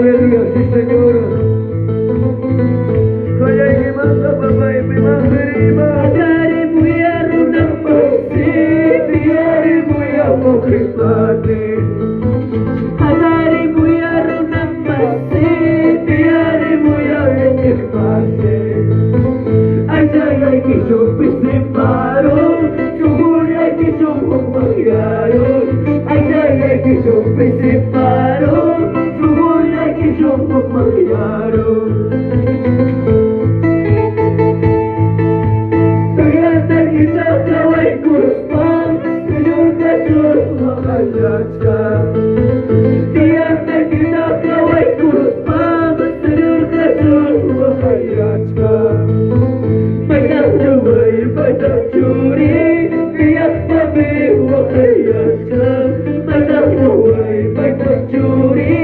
Aleluya, sí Señor. Kaya imanda Bapak Ibu menerima dari buyar nafsi, biarimu yang mengkhidmati. Dari buyar nafsi, biarimu yang mengkhidmati. Aja yang hidup baru, syukur yang hidup baru. Aja yang hidup baru. Ternyata kita kawai kurban, senyum terus menghayatkan. Ternyata kita kawai kurban, senyum terus menghayatkan. Banyak duai, banyak curi, biar kami menghayatkan. Banyak duai, banyak curi.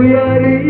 Yari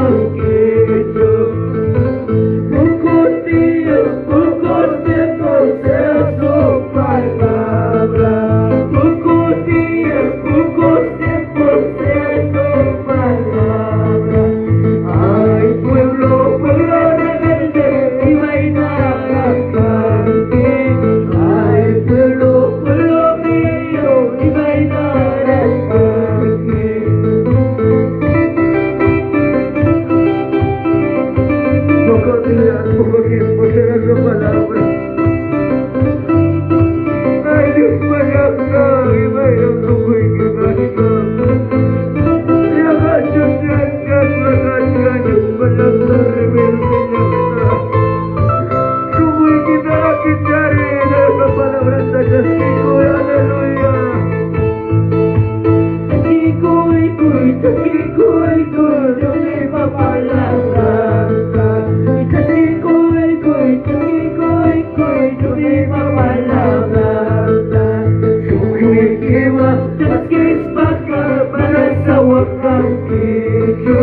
tranquilo. Pocos días, pocos tiempos sea su palabra. Pocos días, pocos tiempos sea su palabra. Ay, pueblo, pueblo rebelde y vaina cante. Ay, pueblo, pueblo mío y vaina cante. Pocos días, poco tiempo será su palabra. Ay, Dios, vaya acá y vaya un poco y que basta. Y agáchate acá, agáchate, palabra rebelde y acá. Como y que nada que echaré de esa palabra hasta castigo, aleluya. Castigo y cuy, Dios misma palabra. Castigo y cuy, Dios misma palabra. Sukuy kiwa, jaskis baka, manasa wakangkiso.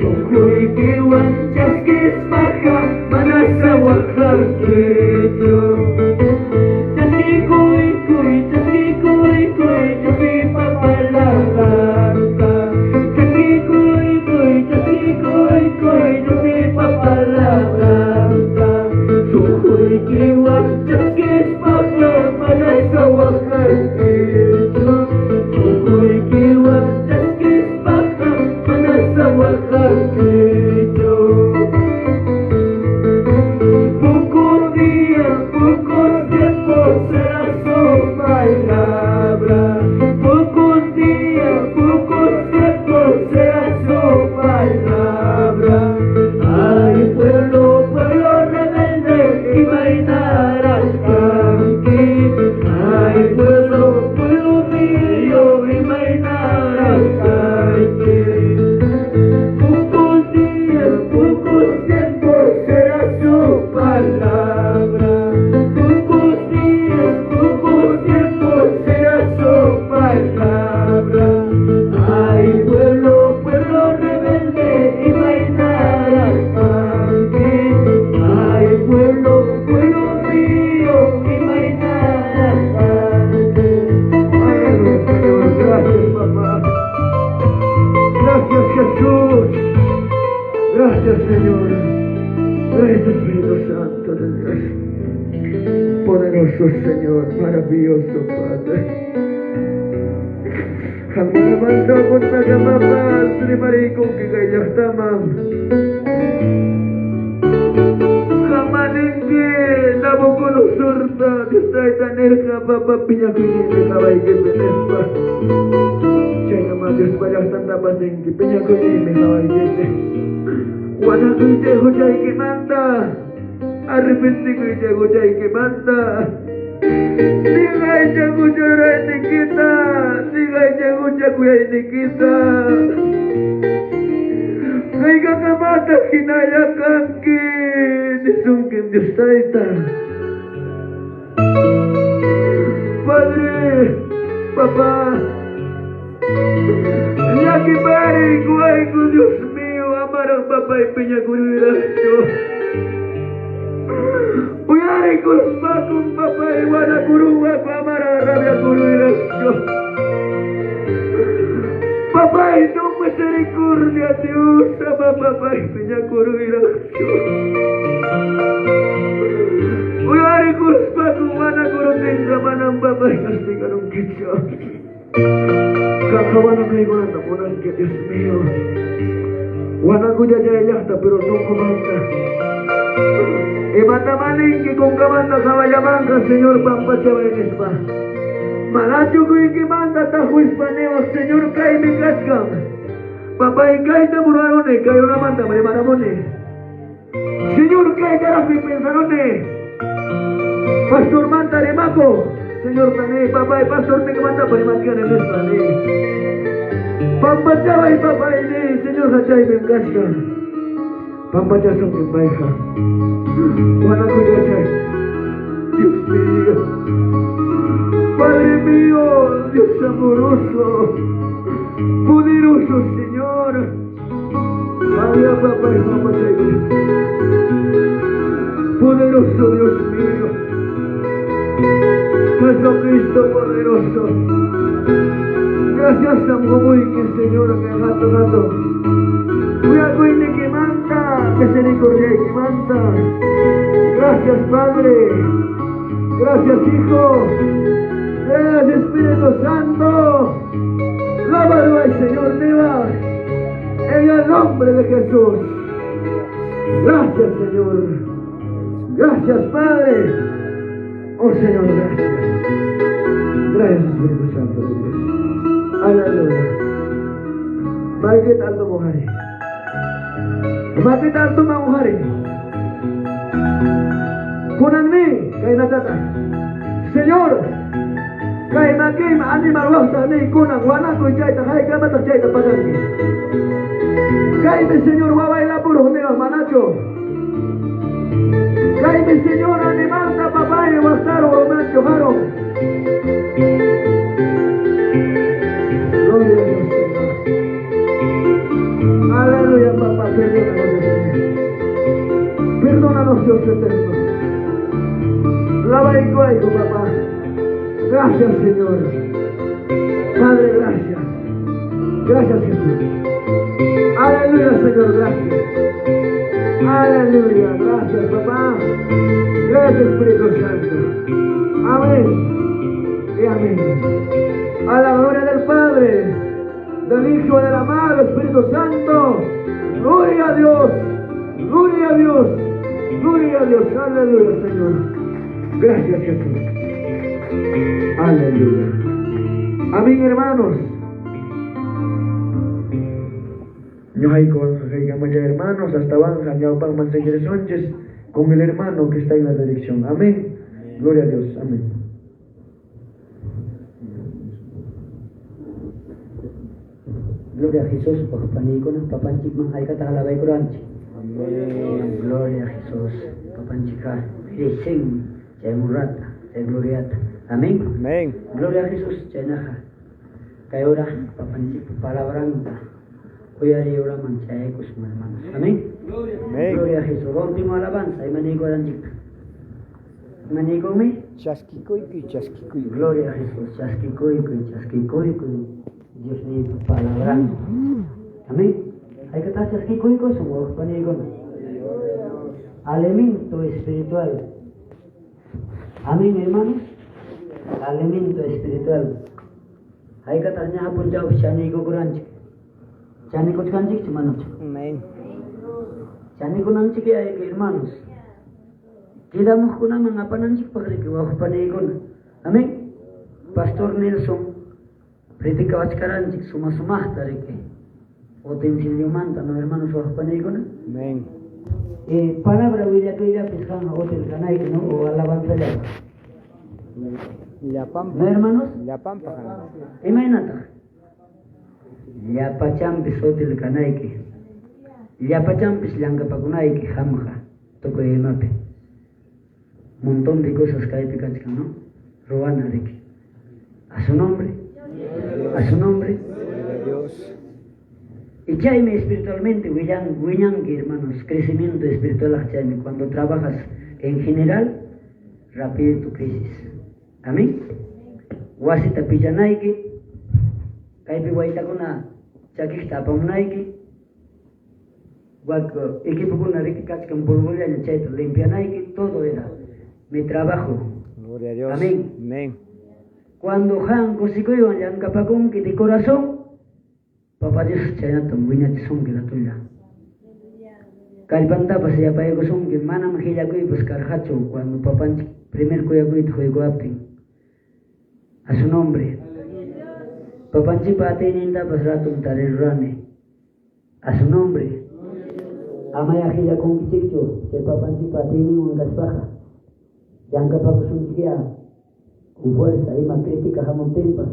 Sukuy kiwa, jaskis baka, manasa wakangkiso. Castigo y cuy, Dios misma palabra. Castigo y cuy, Dios misma palabra. Sukuy kiwa, jaskis baka, manasa wakangkiso. Sukuy kiwa, jaskis baka, manasa wakangkiso. Pocos días, pocos tiempos será su palabra. Pocos días, pocos tiempos será su palabra. Ay, pueblo, pueblo rebelde y bailar al canqui. Ay, pueblo, pueblo mío y bailar al canqui. Pocos días, pocos tiempos será su palabra. Pocos días, pocos tiempos será su palabra. Ay, pueblo, pueblo rebelde y bailar al canqui. Ay, pueblo, pueblo mío y bailar al canqui. Aleluya, Señor, gracias, papá. Gracias, Jesús. Gracias, Señor. Gracias, Espíritu Santo de Dios. Poderoso Señor, maravilloso Padre. Jamás mandó con la mamá, trimaricón que cayó hasta mam. Jamás en que la boca no sorda, que está tan erja, papá, piña que viene, cabay que penespa. Chaya más, Dios vaya tanta paz en que piña que viene, cabay que te. Guana que te jochay que manda. Arrepentí que te jochay que manda. Diga ella cuya ni kita, diga ella cuya ni kita. Kaiga kamata hinaya kanki, nisungkin Dios taita. Padre, papá, ya que pare guayco, Dios mío, amarán papá y peña curiracho. Uyari kuruspa con papá y guana curuga, amara rabia curiracho. Papá y no misericordia, Dios, ama papá y peña curiracho. Uyari kuruspa con guana curutinga, manang papá y castigan un kicho. Kakawana kay guana, munang que Dios mío. Guana kuya yayasta, pero no comanda. Y manda malinki con cabanda caballamanga, Señor Pampa Chabenespa. Malacho que manda tajuispaneo, Señor Caime Cascam. Papá y Caita Murarone, Cayo una manda, me maramone. Señor Caita Rafi Pensarone. Pastor Manta de Maco, Señor Tané, papá y pastor te manda para mantener el Espané. Pampa Chava y papá y Señor Hachay Bencasca. Pampa Chazón que baja. Juana Cuyachay, Dios mío, Padre mío, Dios amoroso, poderoso Señor, María, papá y mamá, poderoso Dios mío, Jesucristo poderoso. Gracias a muy que Señor me ha tocado. Cuidado y que manda, misericordia y que manda. Gracias Padre, gracias Hijo, gracias Espíritu Santo. Lávalo al Señor viva, en el nombre de Jesús. Gracias Señor, gracias Padre. Oh Señor, gracias. Gracias Espíritu Santo de Dios. Aleluya. Bakit alto mo hari? Bakit alto mo hari? Kunan ni kay natata. Señor, kay magim animal wasta ni kunang wala ko jay ta kay ka mata jay ta pagangi. Kay mi Señor waway laburo ni manacho. Kay mi Señor animal ta babae wastaro romancho haro. Gloria a Dios, Señor. Aleluya, papá, perdónanos, Dios. Perdónanos, Dios eterno. Lava y cuaigo, papá. Gracias, Señor. Padre, gracias. Gracias, Jesús. Aleluya, Señor, gracias. Aleluya, gracias, papá. Gracias, Espíritu Santo. Amén y amén. A la gloria del Padre, del Hijo y del amado Espíritu Santo. Gloria a Dios, gloria a Dios, gloria a Dios. Aleluya, Señor. Gracias, Jesús. Aleluya. Amén, hermanos. Yo hay hermanos, hasta van a con el hermano que está en la dirección. Amén. Gloria a Dios. Amén. Gloria a Jesús, papanchik papanchik man hay kata halabay kuranchi. Amén. Gloria a Jesús, papanchika, Jesús, Murata, gloriata. Amén. Amén. Gloria a Jesús, Chenaja. Kayora, papanchik, palabranta. Kuyari ora manchayecos, hermanos. Amén. Amén. Gloria a Jesús. Último alabanza, y manico ranchik. Manico me. Chasquicoico, chasquicoico. Gloria a Jesús, chasquicoico, chasquicoico. Dios mío, palabra. Amén. Hay que estar chasquicoico, somos panico. Alimento espiritual. Amén, hermanos. Alimento espiritual. Hay que estar nyaha punjab chanico kuranchik. Chanico kuranchik chumanoch. Amén. Chanico nanchik hay que hermanos. Quedamos con una mangapananchik para que bajo panico. Amén. Pastor Nelson. Pritika wachkaranchik suma tarike. Utensilio manta, no hermanos bajo panico. Amén. Palabra huilla que ya pescan a hotel canay, ¿no? O alabanza ya. La pampa. ¿No, hermanos? La pampa. Imagínate. Ya pachampis hotel canay que. Ya pachampis langa pagunay que jamja. Toco de mape. Montón de cosas que hay picachcan, ¿no? Robana de que. A su nombre. A su nombre. Dios. Y chaime espiritualmente, huillan, hermanos, crecimiento espiritual, chaime, cuando trabajas en general, rápido tu crisis. Amén. Wasita pillanaiki, kaipi waitakuna, chakista pamunaiki, equipo con la rica kachkan polvolia, chaito, limpianaiki, todo era mi trabajo. Gloria a Dios. Amén. Amén. Cuando han cosicoyo, yan capacón que de corazón, Papá Dios chayna tambuina son que la tuya. Calpanta pas ya paye ko son que mana mahilla ko pues carhacho cuando papá primer ko ya ko juego apti. A su nombre. Papá pate ninda pas ratum tare rane. A su nombre. Amaya hilla con kichicho, que papá pate ni un gaspaja. Yang kapag sun siya con fuerza y más crítica jamón tempas.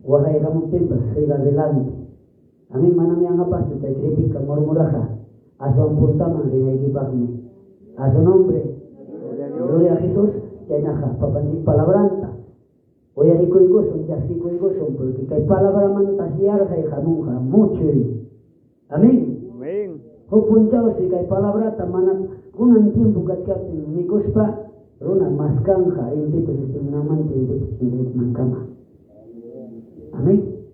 Wahai kamu tempas, siga adelante. Amin mana mi ang apas, te critica murmuraja. A su ampurtaman rinegipagme. A su nombre, gloria a Jesús, chainaja, papanchik palabranta. Oya rico y gozo, chasquico y gozo, porque hay palabra mantasiar, hay jamunja, mucho. Amén. Amén. Hupunchao si kay palabrata mana kunan tiempo kachapin mikuspa runa maskanja inti naman inti mankama. Amén.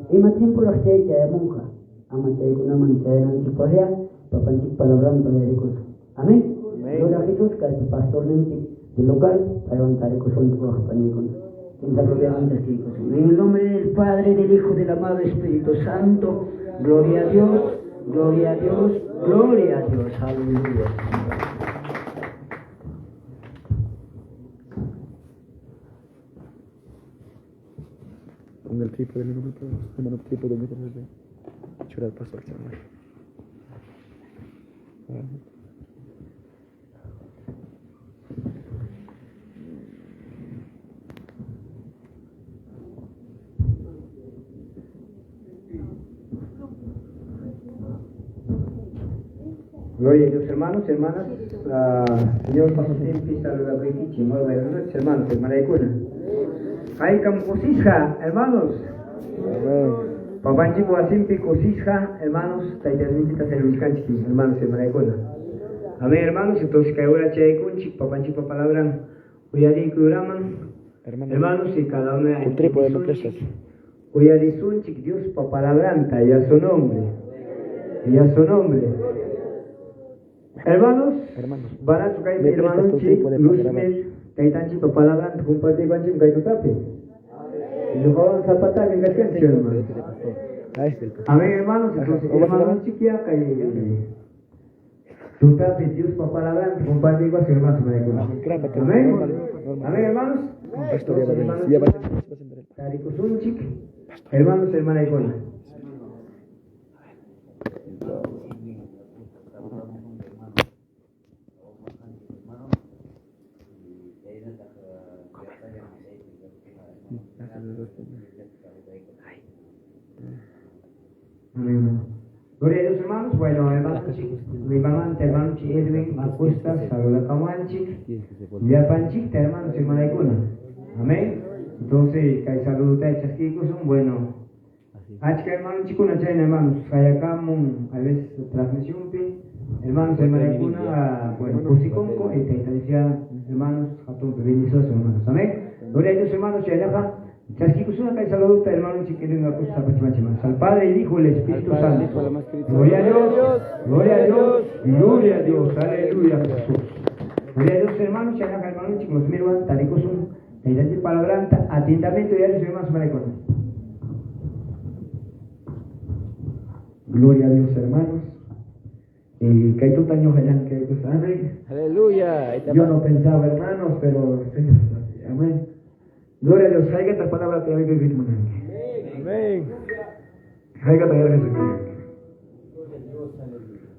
Ima tiempo las chay chay monja. Ama chay kunaman chay nan chipaya papanchik palabran palerikos. Amén. Gloria a Jesús kay pastor nenchik del local payon tarikos on tuwa panikon. En el nombre del Padre, del Hijo, del amado Espíritu Santo, gloria a Dios, gloria a Dios, gloria a Dios, aleluya. Con el trípode, hermano, trípode, chura el pastor, hermano. Gloria a Dios, hermanos, hermanas. Señor Pastor Tempi, saluda a British, muy buenas noches, hermanos, hermana Icuna. Hay camposisja, hermanos. Amén. Papanchi Boasimpi, cosisja, hermanos, Taitasmititas, hermanos, hermana Icuna. Amén, hermanos, entonces que ahora Chaikunchi, Papanchi Papalabran, Uyari Kuraman, hermanos, y cada uno Un trípode, no prestas. Uyari Sunchik, Dios Papalabranta, y a su nombre. Y a su nombre. Hermanos, van a tocar hermanos, Luzmel, Taitanchi, Papalabran, compartir con Jim Gaitutape. Y lo van a zapatar en la canción, hermanos. Amén, hermanos, hermanos, chiquia, que Tutape, Dios Papalabran, compartir con hermanos, amén. Amén, hermanos. Tarikusunchik, hermanos, hermana Icona. Gloria a Dios, hermanos. Bueno, hermanos, mi mamá, hermano Edwin, Acuesta, saluda Camanchi, ya Panchita, hermanos, hermana Icona. Amén. Entonces, que saludos a Chasquicos son bueno. Achka, hermanos, chicos, hermanos, Hayakamun, a veces transmisión, hermanos, hermana Icona, bueno, Pusiconco, y te decía, hermanos, Hatun, bendiciones, hermanos. Amén. Gloria a Dios, hermanos, Shayaha. Chasquicos, una que saludos a hermanos, chiquillos, al Padre, el Hijo, el Espíritu Santo. Gloria a Dios, gloria a Dios, gloria a Dios, aleluya, Jesús. Gloria a Dios, hermanos, Shayaha, hermanos, chicos, miran, taricos, la identidad palabranta, atentamente, ya les hermanos, maricón. Gloria a Dios, hermanos. Y que hay tu taño allá que pues, amén. Aleluya. Yo no pensaba, hermanos, pero el Señor está así. Amén. Gloria a Dios. Hay que esta palabra te había que vivir, Amén. hay que traer Jesús.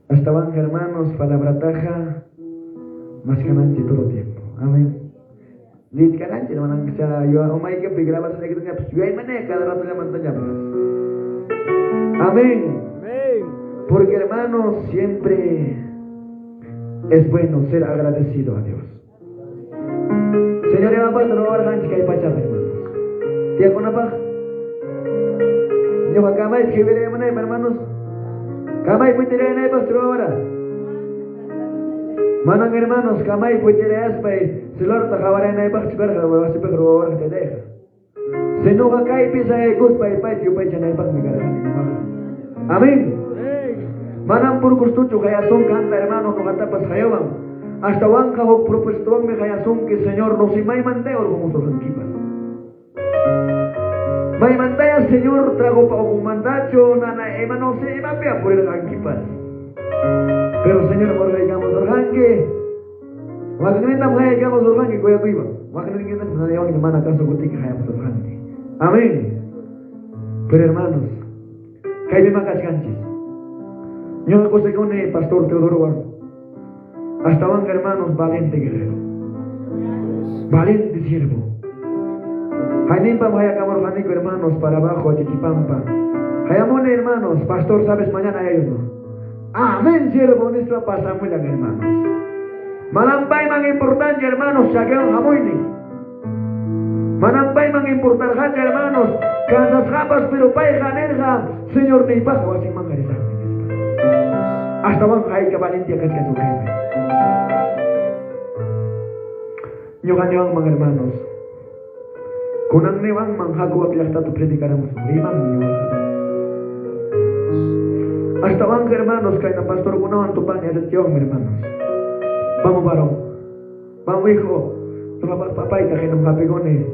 Hasta van, hermanos, palabra taja, más ganante todo tiempo. Amén. Lit ganante, no van a yo, oh my God, grabas la que tenía, pues yo hay manera, cada rato le mandan llamadas. Amén. Porque hermanos, siempre es bueno ser agradecido a Dios. Señor, ¿va a trobar ganchi que hay pachas, hermanos? ¿Tía con apa? Yo acá más que veré, hermanos. Kamay puede ir a pastor ahora. Manang hermanos, kamay puede ir a Aspay. Si lo harta jabara en el pastor, va a ser pero ahora te deja. Se no va a caer, piensa que guspa y patio, pecha en el pastor, mi cara. Amén. Manang puro costucho kaya son canta hermanos no katapas kayawan. Hasta wanka ho propuesto me kaya son que Señor no si may mandeo como sus ranquipas. May mandaya Señor trago pa o mandacho nana ema no se ema pea por el ranquipas. Pero Señor por digamos organque. Wakanita mo kaya digamos organque kuya kuiba. Wakanita mo na yawan ni mana kaso guti kaya mo organque. Amén. Pero hermanos, kaya me makas canchis. Yo me acosté con el pastor Teodoro Juan. Hasta van hermanos, valiente guerrero. Valiente siervo. Jaimpa vaya camar janico hermanos para abajo a Chichipampa. Jayamone hermanos, pastor, sabes mañana hay uno. Amén, siervo, nuestra pasa muy bien hermanos. Malampay man importante hermanos, saqueon jamoini. Malampay man importante hermanos, casas japas pero pay janerja, Señor ni bajo así man. Hasta van hay que valencia que su jefe. Yo gaño mga hermanos. Kunang niwang manghago ak lahta tu predicaramos. Limang niyo. Hasta van hermanos kay na pastor kunawan tu pan ya Dios hermanos. Vamos varón. Vamos hijo. Tu papá y que nos apegone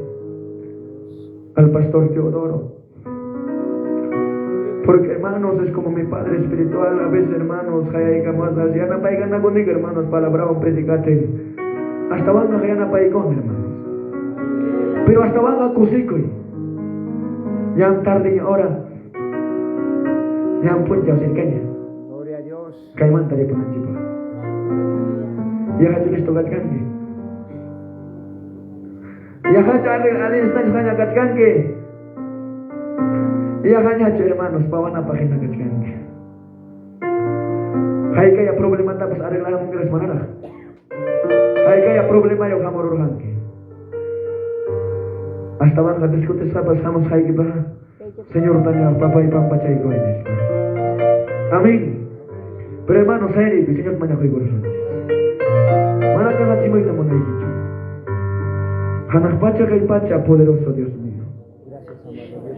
al pastor Teodoro. Porque hermanos es como mi padre espiritual. A veces hermanos hay camasas ya no paigan a conmigo hermanos palabra o predicate. Hasta van a na paigón hermanos. Pero hasta van a cusico. Ya tarde ahora. Ya pun jauh sekanya. Gloria a Dios. Kaiman tadi pun jipa. Ya hajulis togat kan ke. Ya hajar instan hanya katkan ke. Ya hanya hermanos pawan apa kena katkan ke. Hai kaya problema tapos arreglar mong gras manara. Hai kaya problema yung hamorurhan ke. Hasta van a discutir sa pasamos hai ke ba. Señor tanya papa y pampa chay ko ini. Amén. Pero hermano, serio, que el Señor mañana juega corazón. Mana ka hati mo ito mo na ikicho. Hanak pacha kay pacha, poderoso Dios mío.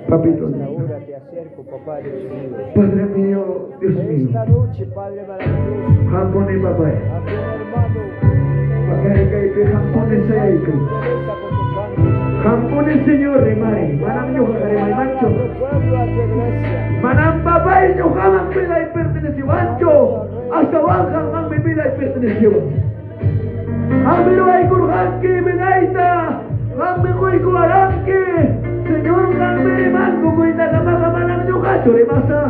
Papito mío. Padre mío, Dios mío. Hampone papá. Pagay kay pe hampone saya ito. Hampone Señor, remare. Manam nyo kakarimay mancho. Manam babay nyo kamang pilay pertenecido ancho. Hasta bajan ang may pilay pertenecido. Amiro ay kurhanki minaita. Kami ko'y kuwaranki. Señor kami mango ko'y nagamamanang nyo kacho rimasa.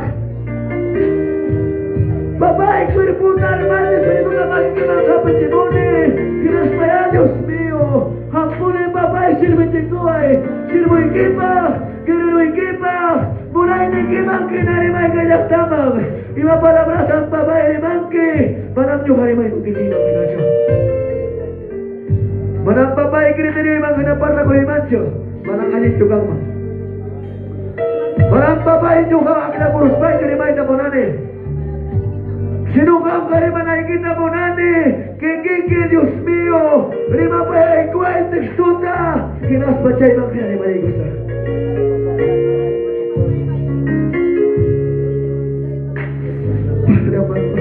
Babay ko'y putar man espiritu na magkinang kapachimone. Kinaspaya Dios mío. Hampune babay sirvete ko'y. Sirvo ikipa. Guerrero ikipa. Munay ni kimang kinarimay kayak tamang. Iba palabras ang babay rimangki. Manam nyo karimay kukilinang kinasyo. Manang babay kriterio imang kinaparla ko imancho. Manang alit juga ma. Manang babay juga akila kurus bay karimay na bonane. Sinukang karimay na ikita bonane. Kikiki Dios mío. Rima pa ay kuwain tekstuta. Kinas bachay mang kinarimay gusta. Padre amado.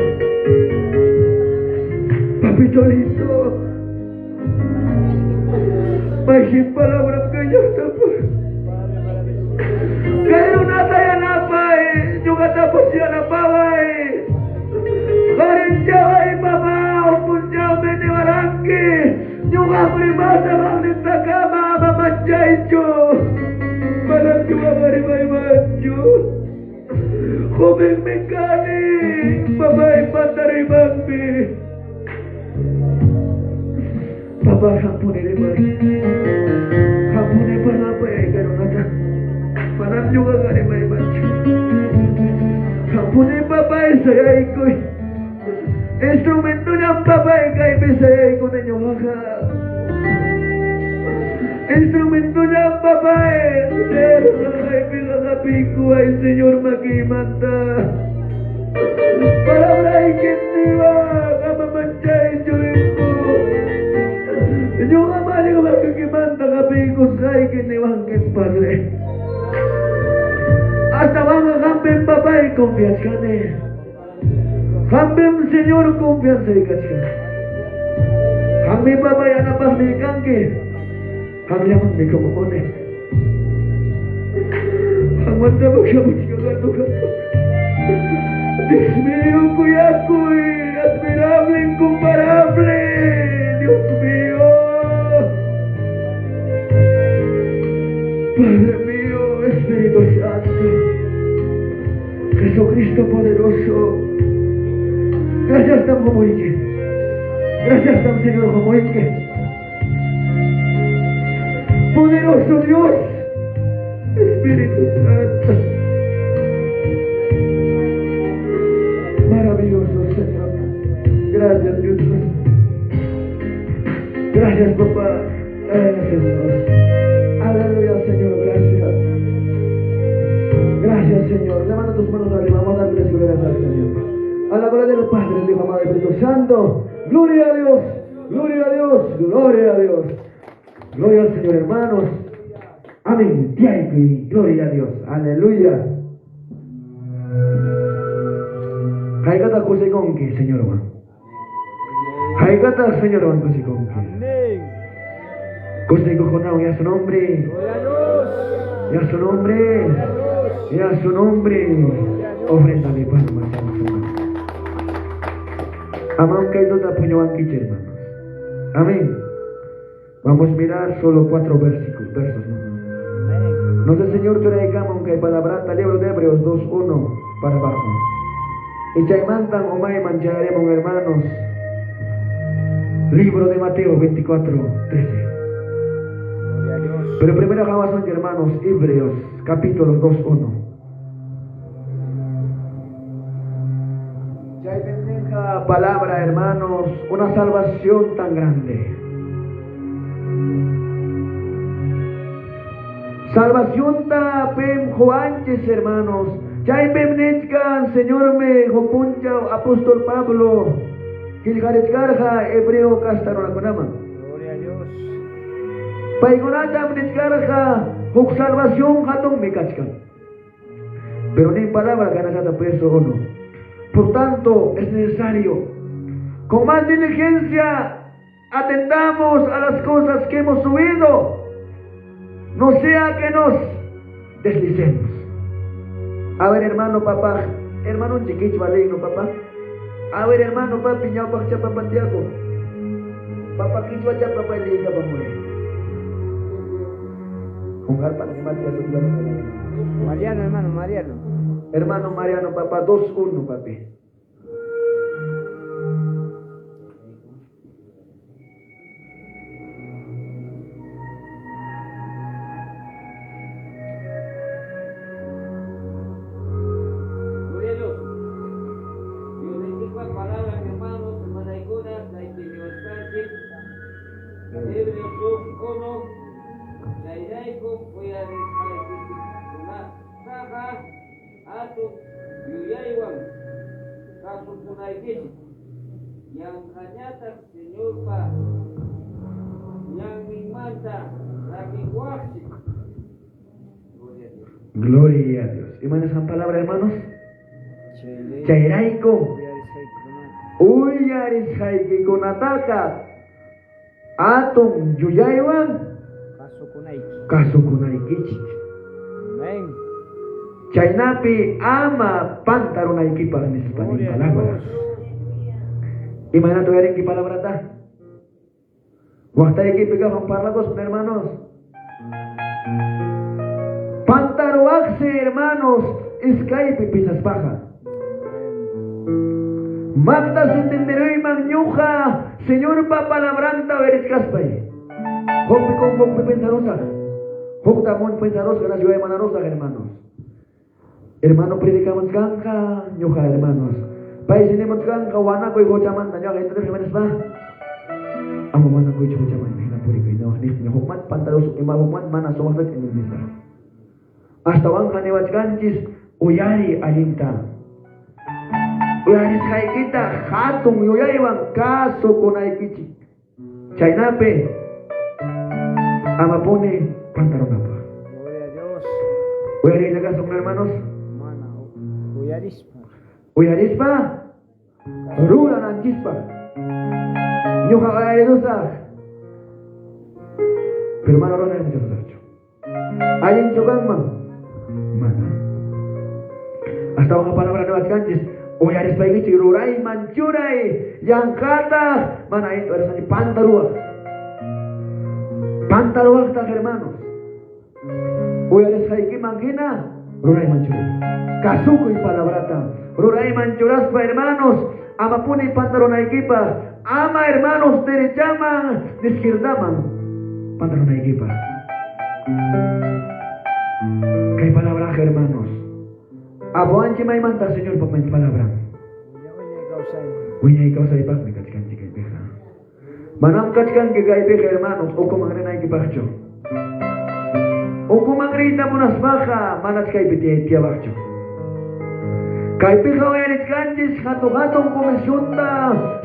Papito lindo. May palabras que yo tapos. Kaya una taya napay, juga tapos siya napaway. Karin siya ay mama, upun siya meniwarangki. Juga primasa magninta kama, mamanchay siyo. Malang juga marimay mancho. Kuming mingkani, babay patarimang mi. Papa hampune rimay. Hampune palapa ay gano'n na. Panam juga garimay mancho. Hampune babay sayay ko'y. Instrumento niyang babay kay bisayay ko ninyo haka. Instrumento niyang babay. Pero kay pinakapi ko ay Senyor magimanta. Palabra ikitiwa kamamanchay Diyo'y ko. Yung amali ko magkakimanta kapikos kay kiniwang kit Padre. Hasta mga kambing babay, kumpias ka na. Kambing Senyor, kumpias sa ikas ka. Kami babay, anapang ni kangki. Kami ang may kumukune. Ang mandabag siya mo siya gato-gato. Dios mío, kuya ko'y admirable, incomparable. Dios mío. Padre mío, Espíritu Santo, Jesucristo poderoso, gracias tan Jomoike, gracias tan Señor Jomoike, poderoso Dios, Espíritu Santo, maravilloso Señor, gracias Dios mío, gracias papá, gracias Señor. Aleluya, Señor, gracias. Gracias, Señor. Levanta tus manos arriba. Vamos a darle gloria al Señor. A la gloria del Padre, del Hijo, Amado Espíritu Santo. Gloria a Dios, gloria a Dios, gloria a Dios. Gloria al Señor, hermanos. Amén. Y gloria a Dios. Aleluya. Haikata kusikonki, Señor. Haikata, Señor, kusikonki. Kusikojonao, y a su nombre. Y a su nombre. Y a su nombre. Ofrenda de palmas. Amén, que hay duda puño aquí, hermanos. Amén. Vamos a mirar solo 4 versos, ¿no? Nos el Señor traigamos, aunque hay palabrata, libro de Hebreos 2:1 para abajo. Y chaimantan o maiman chairemos, hermanos. Libro de Mateo 24:13. Pero primero jamás son, hermanos, Hebreos capítulo 2:1. Ya hay bendiga palabra, hermanos, una salvación tan grande. Salvación ta pem joanches, hermanos. Ya hay bendiga, Señor me jopuncha apóstol Pablo. Kilgarechgarja hebreo castarona konama. Gloria a Dios. Paigonata bendiga huk salvación hatong mikachkan. Pero ni palabra ganasata peso o no. Por tanto, es necesario, con más diligencia, atendamos a las cosas que hemos oído, no sea que nos deslicemos. A ver, hermano, papá, hermano chiquich maligno, papá. A ver, hermano, papi, ñao, pacha, papá, tiago. Papá, quichua, cha, papá, liga, papá. Con garpa, que más te Mariano, hermano, Mariano. Hermano Mariano, papá, 2:1, papi. Gloria a Dios. Dios bendiga palabra, hermanos, hermana Iguna, la Iglesia Hebreos 2:1. La Iraico, voy a dejar saga, ato, yuyaiwan, caso punaikin, yang kanyata, Señor pa, yang mimanta, la miguaxi. Gloria a Dios. Gloria a Dios. ¿Y manes esa palabra, hermanos? Chairaico. Uyaris haiki con ataka. Atom yuyaiwan. Caso kunaikichi. Amén. Chainapi ama pantaro naikipa en español palabra. Imagina tu eres qué palabra está. Wakta equipe que van parlados, hermanos. Pantaro axe, hermanos, Skype pisas baja. Manda se entenderá y mañuja, Señor pa palabranta veres caspay. Hopi con hopi pensarosa. Hokta mon pensarosa, la ciudad de Manarosa, hermanos. Hermano predicamos ganga, ñuja, hermanos. País tenemos ganga, wana koi hochaman, daño, entonces hermanos va. Amo mana koi hochaman, hina puri no, ni hokman pantaros, ima hokman mana somat en el misa. Hasta wanga newach ganchis, uyari alinta. Uyari skaikita, hatung uyari wan kaso konaikichi. Chainape. Ama pone pantalón apa. Gloria a Dios. Uyari lagas son hermanos. Mana, uyarispa. Uyarispa. Rula nanchispa. Ñuja uyari dosa. Pero mana rona hay muchos otros. Ayin chokan mana. Hasta una palabra nuevas canches. Uyarispa igichi rurai manchurai. Yankata. Mana itu ada sani pantarua. Pantalo hasta hermanos. Hoy les haiki mangina, rurai manchura. Kasuko y palabrata. Rurai manchuras pa hermanos. Ama pone pantalón equipa. Ama hermanos derechaman, izquierdaman. Pantalón equipa. ¿Qué palabra, hermanos? Abo anchi mai manta Señor pa men palabra. Uy, hay causa y paz me cachican chica y peja. Manam kachkan que gai peja, hermanos, o como agrena que pacho. O como agrita monas baja, manas kai piti tia bacho. Kaipijaw erit kanjis, hato-hatong komisyonda,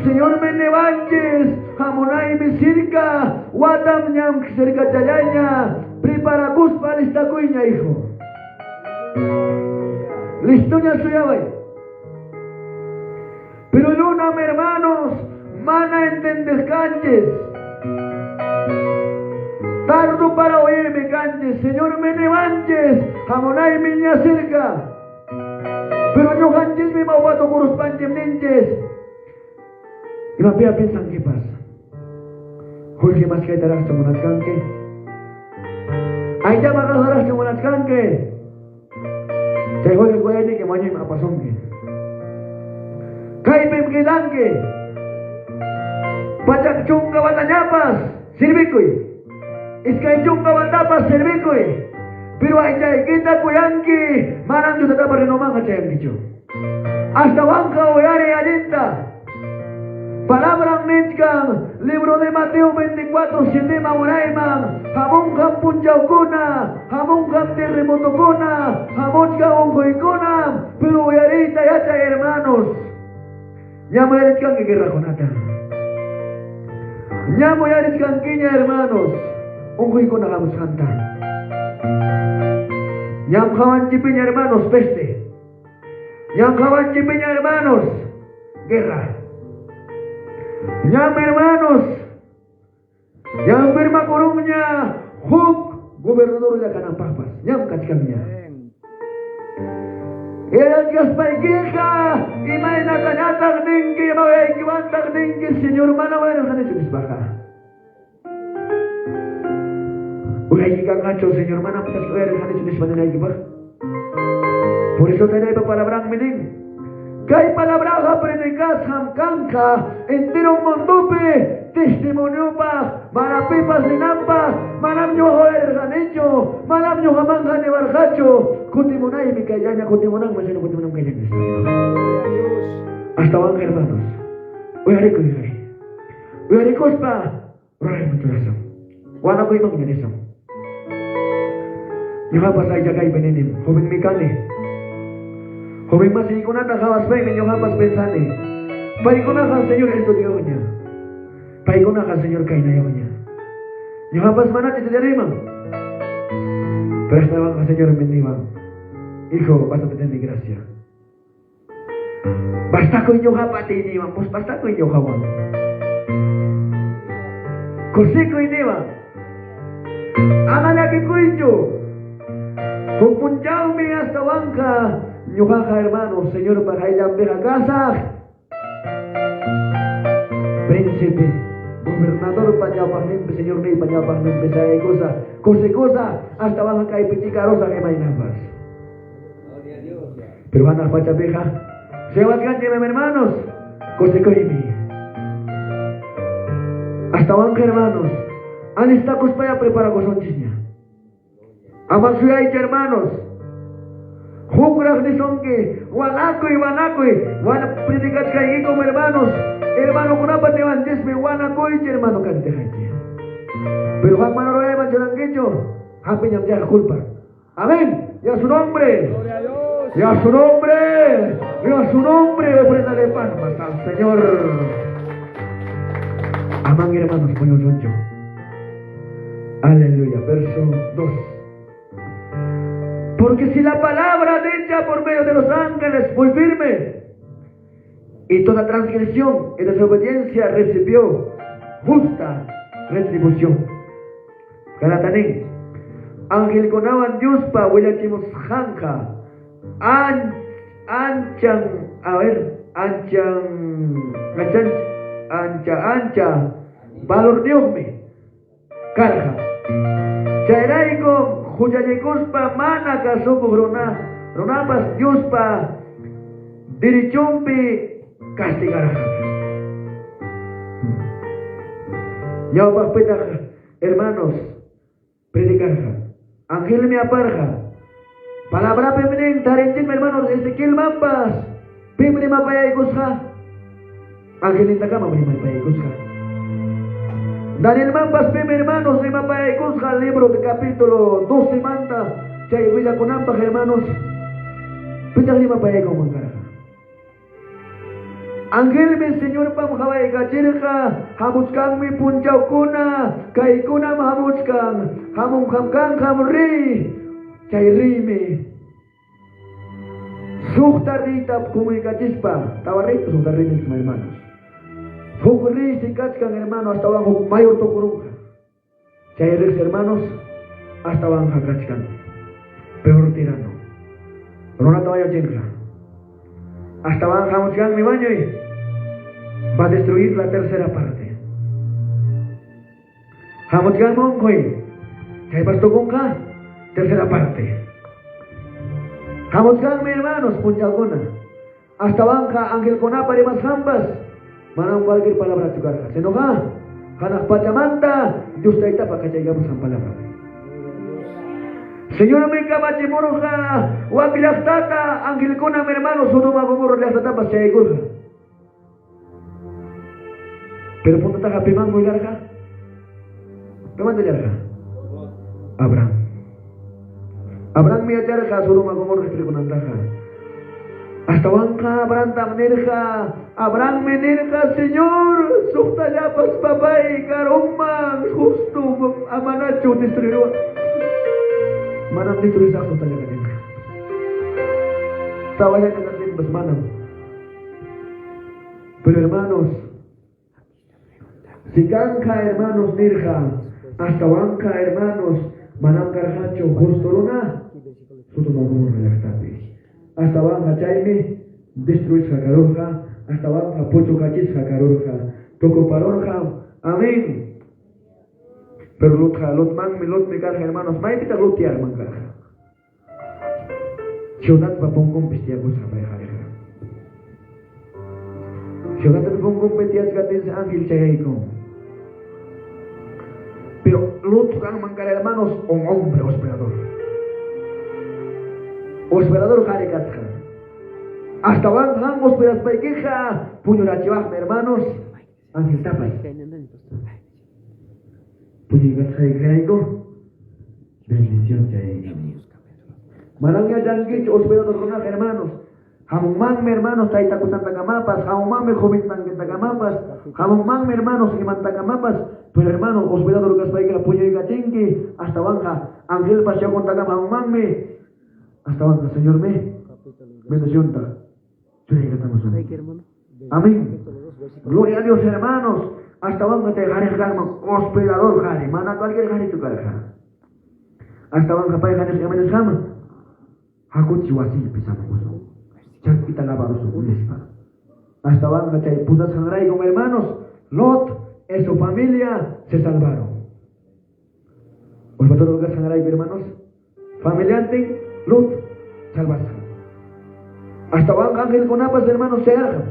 Señor me levantes, hamonay mi circa, watam nyam cerca chayanya, prepara bus para esta cuña, hijo. Listo ya suyabay. Pero luna, mi hermanos, mana entender canjes. Tardo para oírme canjes, Señor me levantes, hamonay mi niña cerca. Pero yo canjes mi maupato kurus panjem ninjes. Y la pia piensan qué pasa. Jorge más que estarás como unas canque. Ahí ya vas a estar como unas canque. Chay Jorge Guayani que mañana me pasó que. Kaipem que danque. Pachak chunga batañapas. Sirvicoy. Es que hay chunga batapas sirvicoy. Pero hay ya quita cuyanqui, maran yo te tapa renomanga chayanquicho. Hasta banca o yare alenta. Palabra Nechkan, libro de Mateo 24, 7 Mauraiman, Hamonjam Punchaucona, Hamonjam Terremotocona, Hamonjam Onjoicona, pero yarita yacha hermanos. Llamo Yarechkan que guerra conata. Llamo Yarechkan quiña hermanos. Onjoicona vamos a cantar. Yang kawan cipinya hermanos peste. Yang kawan cipinya hermanos guerra. Yang hermanos yang firma kurungnya huk gubernurnya kanang papas. Yang kacikamnya. Era gaspai queja y maina kanatag ningi mawai kiwantag ningi señor manawai na sa baja. Uy, que gacho, Señor, mana putas que eres, han hecho mis maneras de por eso te debo palabra menin. Que hay palabra predicas hamkanka, entero mondope, testimonio pa, marapipas de nampa, manam yo joder ganecho, manam yo jamanga de barjacho, kutimonay mi kayanya, kutimonang maseno, kutimonang kayanya. Hasta van hermanos. Uy, hariko yay. Uy, harikos pa, ray mucho eso. Wana ko ibang yanisam. Yung hapas ay jagay benenim, hubing mikane. Hubing masikunat ang hawas bay, yung hapas pensane. Paikunakan, Señor, esto Dios niya. Paikunakan, Señor, kainayaw niya. Yung hapas manat ito dirimang. Pero estaban ka, Señor, mendiwang. Hijo, basta te mi gracia. Basta ko inyong hapat iniwang, pues basta ko inyong hawang. Kursi ko iniwang. Ang lagi ko inyo. Kung punjaw mi hasta wangka, nyuhaka hermano, Señor, para ella a casa. Príncipe, gobernador pañapagnin, Señor, ni pañapagnin, pesaya cosa, hasta baja kay pichicarosa que may nabas. Pero van a pachabeja, se va a cantar, hermanos, cosa que mi. Hasta wangka hermanos, anistacos para preparar cosas chisña. Amasuyay hermanos, jukrak ni songke, wanakoy, wana predikat kay como hermanos, hermano kunapa te vantes me wanakoy hermano kante haji. Pero hak manoroy man jolangecho, hape nyam ya culpa. Amén. Y a su nombre. Y a su nombre. Y a su nombre, ofréndale palmas al Señor. Amén, hermanos, buenos ocho. Aleluya. Verso 2. Porque si la palabra dicha por medio de los ángeles muy firme, y toda transgresión y desobediencia recibió justa retribución. Galataní, ángel conaban yuspa, huelachimos janja, ancha, valor diosme, carja. Chairaico, Huyayeguspa, mana casoko ronapas yuspa, dirichompi, castigaraja. Ya papeta, hermanos, predicarja. Ángel me aparja. Palabra pemenen, tarentin, hermanos, Ezequiel Mampas, pimri mapaya igusha. Ángel en takama, pimri mapaya igusha. Daniel Mampas, hermanos, de mapaya igusha, libro de capítulo 12 manta, chay huila con ambas, hermanos, pita lima mapaya igusha. Ángel mi Señor pam hawai gajirka hamuskan mi punjau kuna kai kuna hamuskan hamum hamkan hamri cai rimi sukta rita kumi gajispa tawarito sukta rimi mis hermanos hukri sikatkan hermano hasta abajo mayor tokuruja cai res hermanos hasta abajo hakachkan peor tirano Rona tawaya jenja hasta abajo hamuskan mi baño y va a destruir la tercera parte. Hamutgan mongkoi, chay pastokongka, tercera parte. Hamutgan mi hermanos, punjagona, hasta banca ángel kona para más jambas, manam cualquier palabra chukarja. Se enoja, kanak pachamanta, Dios te para que llegamos a palabra. Señor me cabache moroja, wakilaftata, ángel kona mi hermano, sodoma gomorro laftata para chaykurja. Pero punta taja pimang muy larga. ¿Cómo te larga? Abraham. Abraham me larga solo me como restribunan taja. Hasta banca Abraham tamnerja. Abraham me nerja Señor. Sufta ya pas papá y caromba justo amanacho destruyó. Manam destruyó esa justa ya nerja. Estaba ya que pues manam. Pero hermanos. Si canca hermanos nirja, hasta banca hermanos, manam carhacho, justoruna, sutumagumur relajtapi. Hasta banca chaime, destruis jacarorja, hasta banca pocho cachis jacarorja, toco parorja, amén. Pero lot me carja hermanos, maipita lotiar man carja. Ciudad papón con pistiagos a pareja. Ciudad papón con petias gatis ángel chayaiko. Pero Lot kan mangkar hermanos un hombre hospedador. Hospedador karikatja. Hasta van hospedas paikeja puño la chivah hermanos ángel tapai. Puño gatja ikaiko bendición chaiga. Malangya jangkich hospedador kona hermanos. Hamumang hermanos taita kusan tagamapas, hamumang joven tagamapas, hamumang hermanos iman tagamapas, pero hermano hospedador gaspaika puño y gachenque, hasta banja, ángel paseo con tagama hamumang me, hasta banja, Señor me, bendición ta, amén, gloria a Dios hermanos, hasta banja te jare hospedador jare, mana cualquier jare tu carja, hasta banja pa jare se llaman sama, hakut chiwasi pisamos. Kita lavaros unespa. Hasta van chay putas sangray como hermanos, Lot y su familia se salvaron. ¿Os va a tocar sangray hermanos? Familiante, Lot, salvarse. Hasta van ángel con apas hermanos se hagan.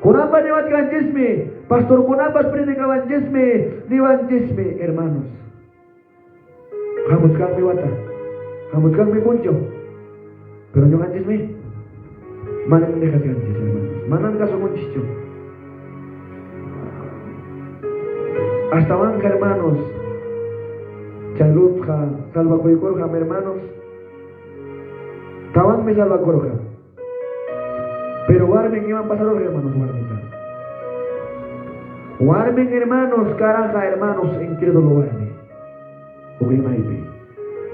Con apas ni van jesme, pastor con apas predicaban jesme, ni van jesme hermanos. Hamutkan mi wata, hamutkan mi puncho, pero no van jesme. Manang dekat ganjis hermanos, manang kaso muncicho. Hasta banca hermanos, chalutja, salva coicorja hermanos, tabang me salva corja. Pero warmen iban a pasar los hermanos, warmen hermanos, caraja hermanos, en credo lo warme. Ugrimaipe.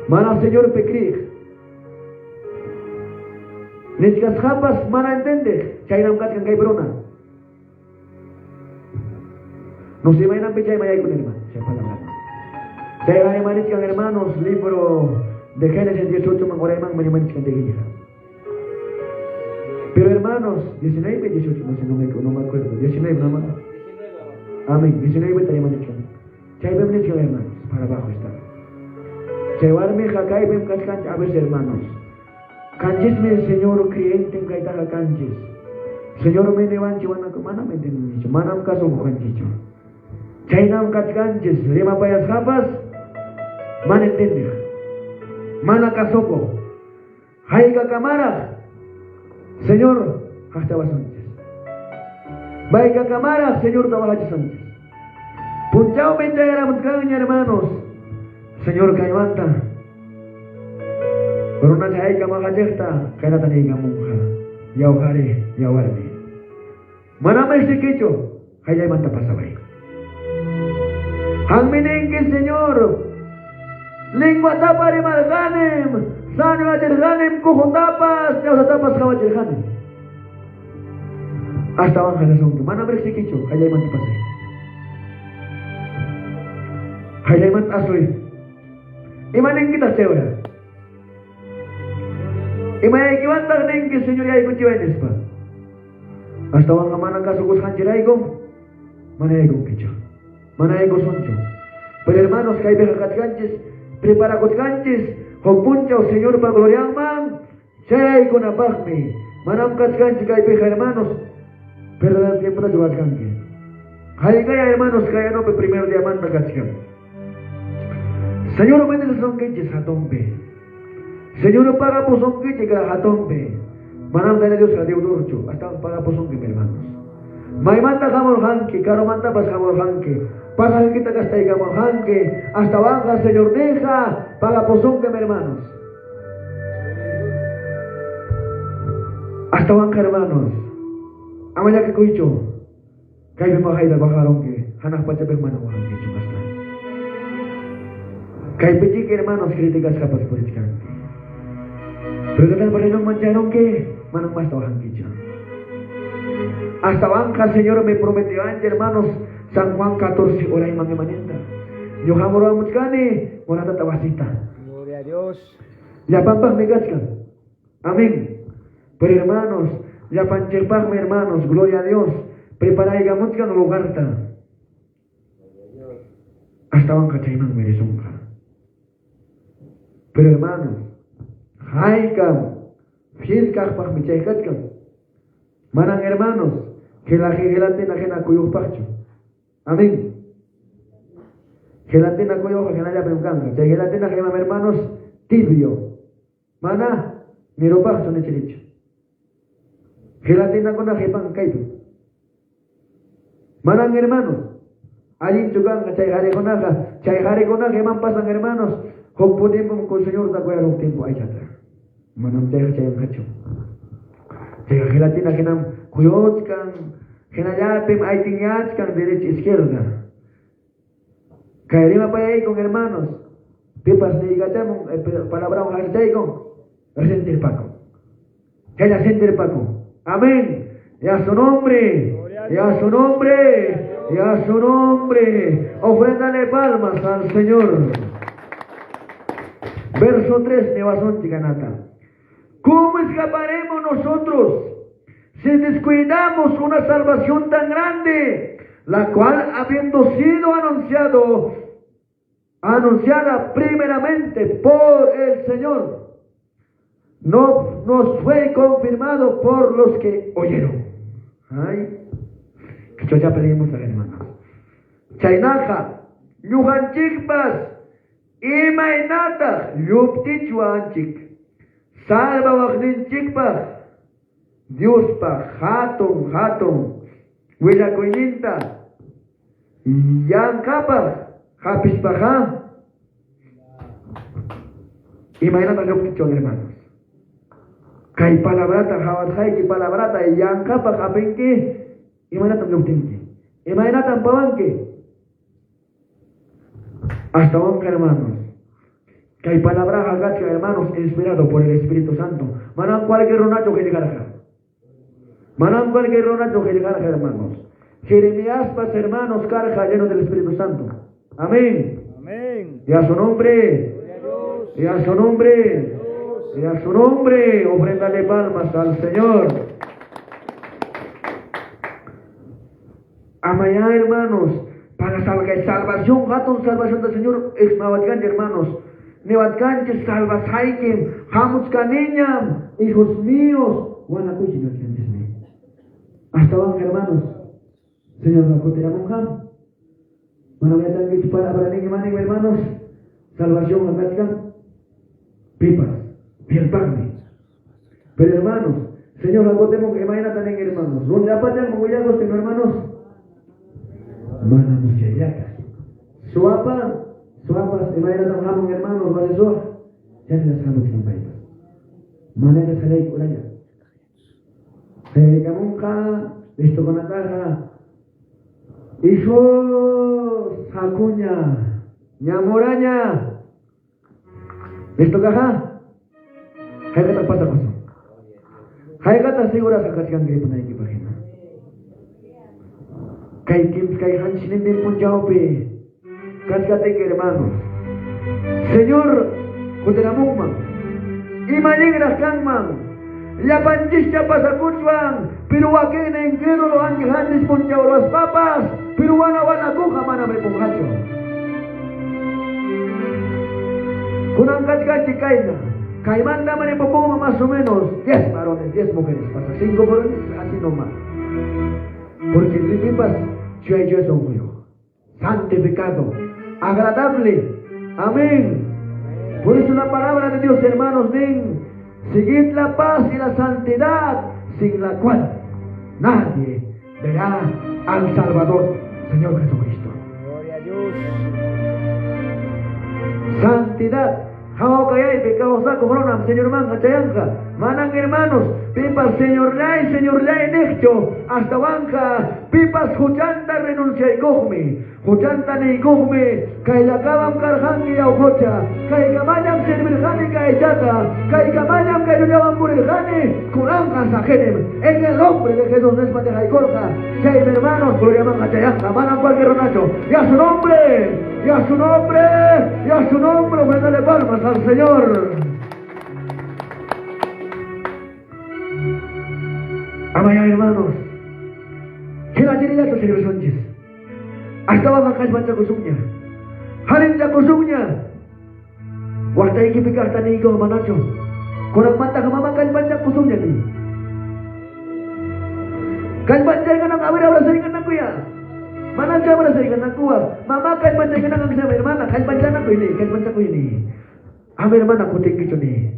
Mana Señor pekrig. Nechkas jampas mana entende, chayram katkan kay brona. No se vayan a pechar y con hermano, Chayram manitkan hermanos, libro de Génesis 18 mangoreman manitkan de Pero hermanos, 19, 18, no me acuerdo, 19 nada más. Amén, 19 tayo manitkan. Chayram manitkan hermanos, para abajo está. Chaywarme jakay bem katkan a veces hermanos. Kanjis me Señor creyente en kaitaja kanjis. Señor me nevanchi wana mana me denuncio. Manam kaso kanjicho. Chainam katkanjis lima payas japas. Man entender. Mana kasoko. Haiga kamara. Señor hasta basanches. Baiga kamara Señor tabahachi sanches. Punchao me traeramos hermanos. Señor kaimanta. Pero una chay kama kajekta, kaya tani kamunga, yau hari, yau armi. Manamay si Kicho, hayay man tapasabay. Ang miningki, Señor, lingwa tapa rimal ganem, sano atir ganem kuko tapas, yaw sa tapas kawatir ganem. Hasta ang halasong to, manamay si Kicho, hayay man tapasay. Hayay man asoy. Imaning kita cewra. Imay kiwantag ningki, Señor, yay kuchiwenes pa. Hasta ang kamanang kasugos kanchiray kong, manay kong Kicho. Manay ko soncho. Pero hermanos, kay bejakat kanchis, prepara kot kanchis, hogpunchaw, Señor, pa gloriang man, chay ko na bakmi. Manam kat kanchis kay beja, hermanos, pero dan tiempo na juwas kanki. Hay kaya, hermanos, kaya no, pe primer diamante na katsyan. Señor, bendice son kanchis hatombe. Señor, paga po son kanchis ka hatombe. Manam dala Dios ka deudorcho, hasta paga po son kanchis, hermanos. May manta kamor hanki, karo manta pas kamor hanki. Pasal kita kastay kamor hanki, hasta bangka Señor deja, paga posong kami hermanos. Hasta bangka hermanos. Amanya ke kuicho, kay bimahay na bakarong ke, hanak pa sabay manawang ke chumas na. Kay pijik hermanos, kritikas kapas purit kanti. Pero katan parinong manchanong ke, manang mas tawang ke chan. Hasta bangka Señor me prometió antes hermanos, San Juan 14, oray mga manenta. Yo hamoro amut kani, wala tatawasita. Gloria a Dios. Ya pampang megas kan. Amén. Pero hermanos, ya panchirpag me hermanos, gloria a Dios. Prepara y gamut kan lugar ta. Hasta van kachaymang meresungka. Pero hermanos, hay kam, fiel kakpag michaykat kam. Manang hermanos, que la gelate na kena kuyuk pacho. Amén. Gelatina koyo ka kanaya pemkanga. Chay gelatina kay mga hermanos tibio. Mana niropak son chilicho. Gelatina ko na kay pang kayo. Manang hermanos. Alin chugang chay hari ko na ka. Chay hari ko na kay mampasang hermanos. Kung punin mo ko Señor ta ko yung tempo ay chata. Manang chay ang kacho. Chay gelatina kinam kuyot kang Genayapim ay tinyats kang derecha izquierda. Kaya lima pa yay kong hermanos. Pipas ni igacham, palabra ang hashtay kong. Resentir Paco. Kaya sentir Paco. Amén. Y a su nombre. Y a su nombre. Y a su nombre. Ofréndale palmas al Señor. Verso 3, Nevasón Chicanata. ¿Cómo escaparemos nosotros si descuidamos una salvación tan grande, la cual habiendo sido anunciada primeramente por el Señor, no nos fue confirmado por los que oyeron? Ay, que ya pedimos a la hermana. Chainaja, yuhanchikpas, imainata, yuptichuanchik, salva wajninchikpas, Dios pa hatong wila kuininta yang kapar habis paha. Imagínate lo que son hermanos. Kay palabrata hawat hay ki palabrata yang kapar kapengke. Imagínate lo que tinki. Imagínate pawanke. Hasta un hermanos. Kay palabra hagat hermanos inspirado por el Espíritu Santo. Manang cualquier ronacho que llegara. Manam cualquier ronacho que llegara, hermanos. Jeremías, pas hermanos, carga lleno del Espíritu Santo. Amén. Amén. Y a su nombre. Y a su nombre. Y a su nombre. Ofréndale palmas al Señor. Amaya, hermanos. Para salvación, hatun salvación del Señor. Es Navatkan, hermanos. Navatkan, que salvas haikim. Hamuts kaninyam. Hijos míos. Wanakuchinos, hasta van hermanos, Señor, la cotera monja. Manamatan que para ni maning hermanos, salvación a Gatkan, pipas, piel pagni. Pero hermanos, Señor, la cotera que mañana también hermanos, donde apatan como ya los hermanos, manamos yayakas. Suapas, de mañana también hermanos, vale so, ya se las dejamos sin país. Manera se ley por allá. Kamunka, Esto con la caja. Hijo Sacuña, Ñamoraña. Esto caja. Hay que pasa cosa. Hay que segura sacar que angry pun aquí página. Kai hanchinen del punjaupe. Kascate que hermanos. Señor, kuteramumman. Imaligras kanman. La panchista pasa kuchwan. Pero aquel en que no lo han grandes punjau las papas. Pero wana coja mana me pongacho. Kunang kascate kaina. Caimanda me pongo más o menos 10 varones, 10 mujeres. Pasa 5 varones, así nomás. Porque si pipas, yo soy un hijo. Santificado. Agradable. Amén. Por eso la palabra de Dios, hermanos, ven. Seguid la paz y la santidad, sin la cual nadie verá al Salvador, Señor Jesucristo. Gloria a Dios. Santidad. Jao kayay, pecado saco, brona, Señor manga, chayanca. Manan hermanos, pipas, Señor lay, necho, hasta banca, pipas, juchanta renuncia y cojme. Juchanta ni cojme, kay lakabam karhangi au cocha, kay kamayam servirjani kay chata, kay kamayam kay luyaban purirjani, kuranga sajenem, en el nombre de Jesús Nesma de Jaicorja, chay hermanos, gloria manga chayanca, manan cualquier ronacho, y a su nombre, ofréndale palmas al Señor. Amaya hermanos, que la tiene ya tu Sánchez. Hasta van a caer mancha kusumnya. Halin ja kusumnya. Waktu iki pikir tani iko manacho. Kurang mata kemama kain mancha kusumnya ni. Kain mancha kan ang awira wala seringan aku ya. Mana aja wala seringan aku. Mama kain mancha kan ang sama hermana. Kain mancha aku ini. Ame hermana aku tinggi ni.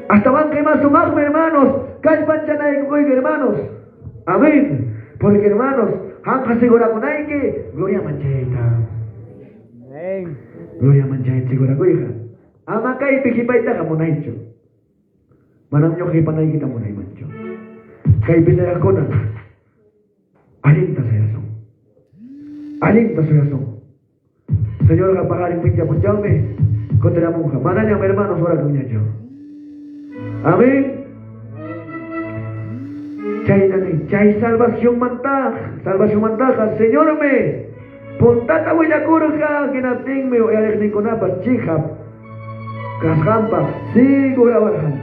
Hasta van que más sumar hermanos. Kain mancha na iko hermanos. Amén. Porque hermanos, hangka segura ko na iki, gloria manchaita. Amén. Gloria manchaita segura ko hija. Ama kay pikipaita ka mo na ito. Manam nyo kay panay kita mo na imancho. Kay pinaya ko na. Alinta sa yasong. Señor, kapagaling pinja po jaume. Kontra mo ka. Mana niya, hermanos, ora ko niya jo. Amén. Chay salvación mantaja, Señor me, pontata huella curja, que nating me, alegni con apas, chijap, casjampa, sigura barjan.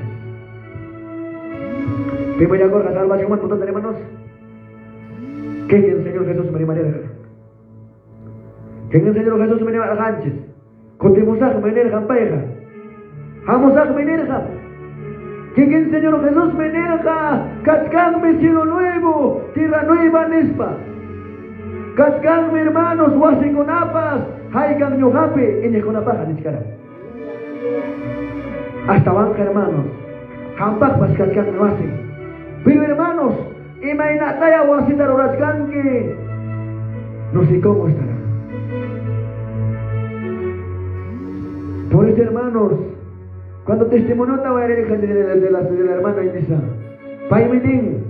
Pimo ya corja, salvación mantaja, hermanos. Que el Señor Jesús me manera. Que el Señor Jesús me manera ganches. Contimusaj manera pareja. Hamosaj manera. Que el Señor Jesús me nerja, cascanme cielo nuevo, tierra nueva nespa. Cascanme hermanos, huasen con apas, haigan yojape, en el con apaja de chicara. Hasta banca hermanos, jampas cascanme huasen. Pero hermanos, imainataya huasita rorascan que no sé cómo estará. Por eso hermanos, cuando testimonio estaba de la hermana Inisa, Paimidin,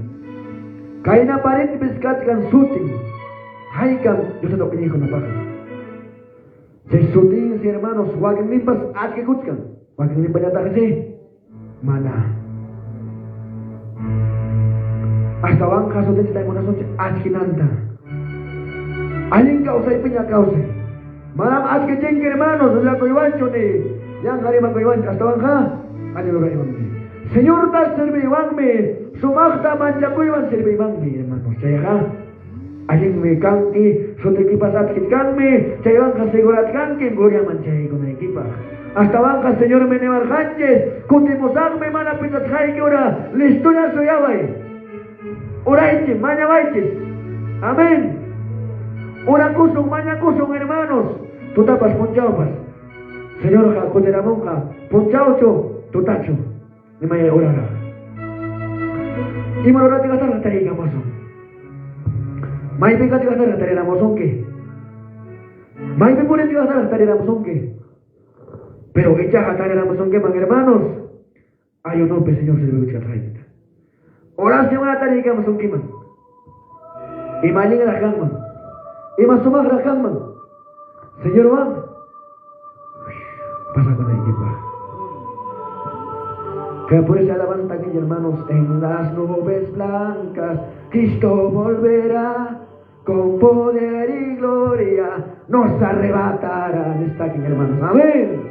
Kaina parente pescatkan suting, Haikan, yo se lo pedí con la paja. Si suting, si hermanos, Wagen limpas, Atke Kutskan, Wagen limpas ya tajese, Mana. Hasta banca suting está en una noche, Atkinanta. Alguien causa y piña causa. Malam Atke Chenke hermanos, la coibancho de. Yang harima koiwan hasta bangka, aja lo koiwan. Señor tas serve wangme, sumakta mancha koiwan serve wangme, hermanos. Saya ajing me kanki, sote kipas atkit kanme, saya bangka segurat kanki, gloria mancha con equipa. Hasta bangka Señor me nevar hanches, kutimosangme mana pitas haike ora, listoya soyawai. Oraiche, maña vaiches. Amén. Ora kusung, maña kusung, hermanos. Tú tapas ponchaupas. Señor Jacoteramonja, ponchaucho, totacho, de maya orara. Y malorate gastar la tarea gamoso. Mai pecate gastar la tarea gamoso que. Mai me pone gastar la tarea gamoso que. Pero echa la tarea gamoso que, man hermanos. Ay, no, pues Señor se debe echar traída. Oración a tari digamos un kiman. Y malinga la kanman. Y masumag la kanman. Señor Juan. Pasa con el equipo. Que por esa alabanza que hermanos en las nubes blancas Cristo volverá con poder y gloria nos arrebatará. Está aquí hermanos, amén.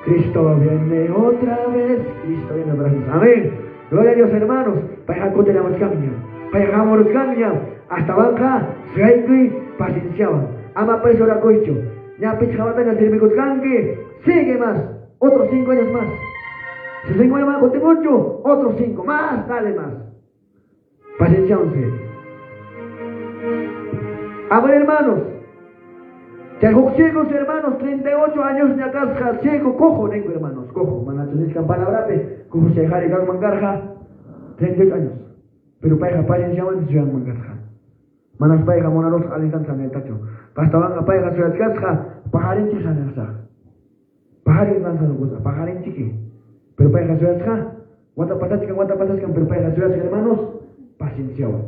Cristo viene otra vez, Cristo viene otra vez, amén. Gloria a Dios hermanos. Para que la cambia, para que cambia hasta banca, se pacienciaban. Ama preso la coicho. Ya pichjabatan al servicio canque, sigue más, otros 5 años más. Si 5 años más, conté mucho, otros 5 más, dale más. Pacienciándose. A ver, hermanos, ciegos, hermanos, 38 años de acá, ciego, cojo, nengo, hermanos, cojo, manachones campana cojo se jare gang mangarja, 38 años. Pero pareja pacienciaban, se llaman mangarja. Manas pareja monaros alicanza en el tacho. Pastawan a pareja ciudad casja, pajarin chica nersa. Pajarin lanza no cosa, pajarin chiqui. Pero pareja ciudad casja, guanta pasachkan, pero pareja ciudad hermanos, pacienciaban.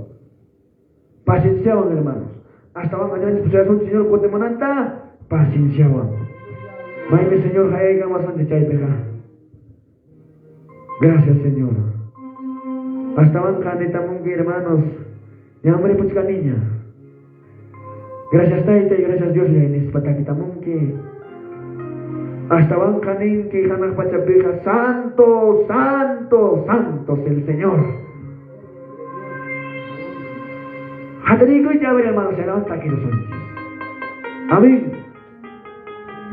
Pacienciaban hermanos. Hasta van a llegar un señor con demonanta, pacienciaban. Maime señor jaiga más ante chaipeja. Gracias Señor. Hasta van caneta mungi hermanos. Ya hombre puchka niña. Gracias Taita y gracias Dios ya en espatakita mungi. Hasta van canin que janas pachapeja. Santo, santo, santo es el Señor. Hadrigo y ya ver hermanos, se levanta aquí los ojos. Amén.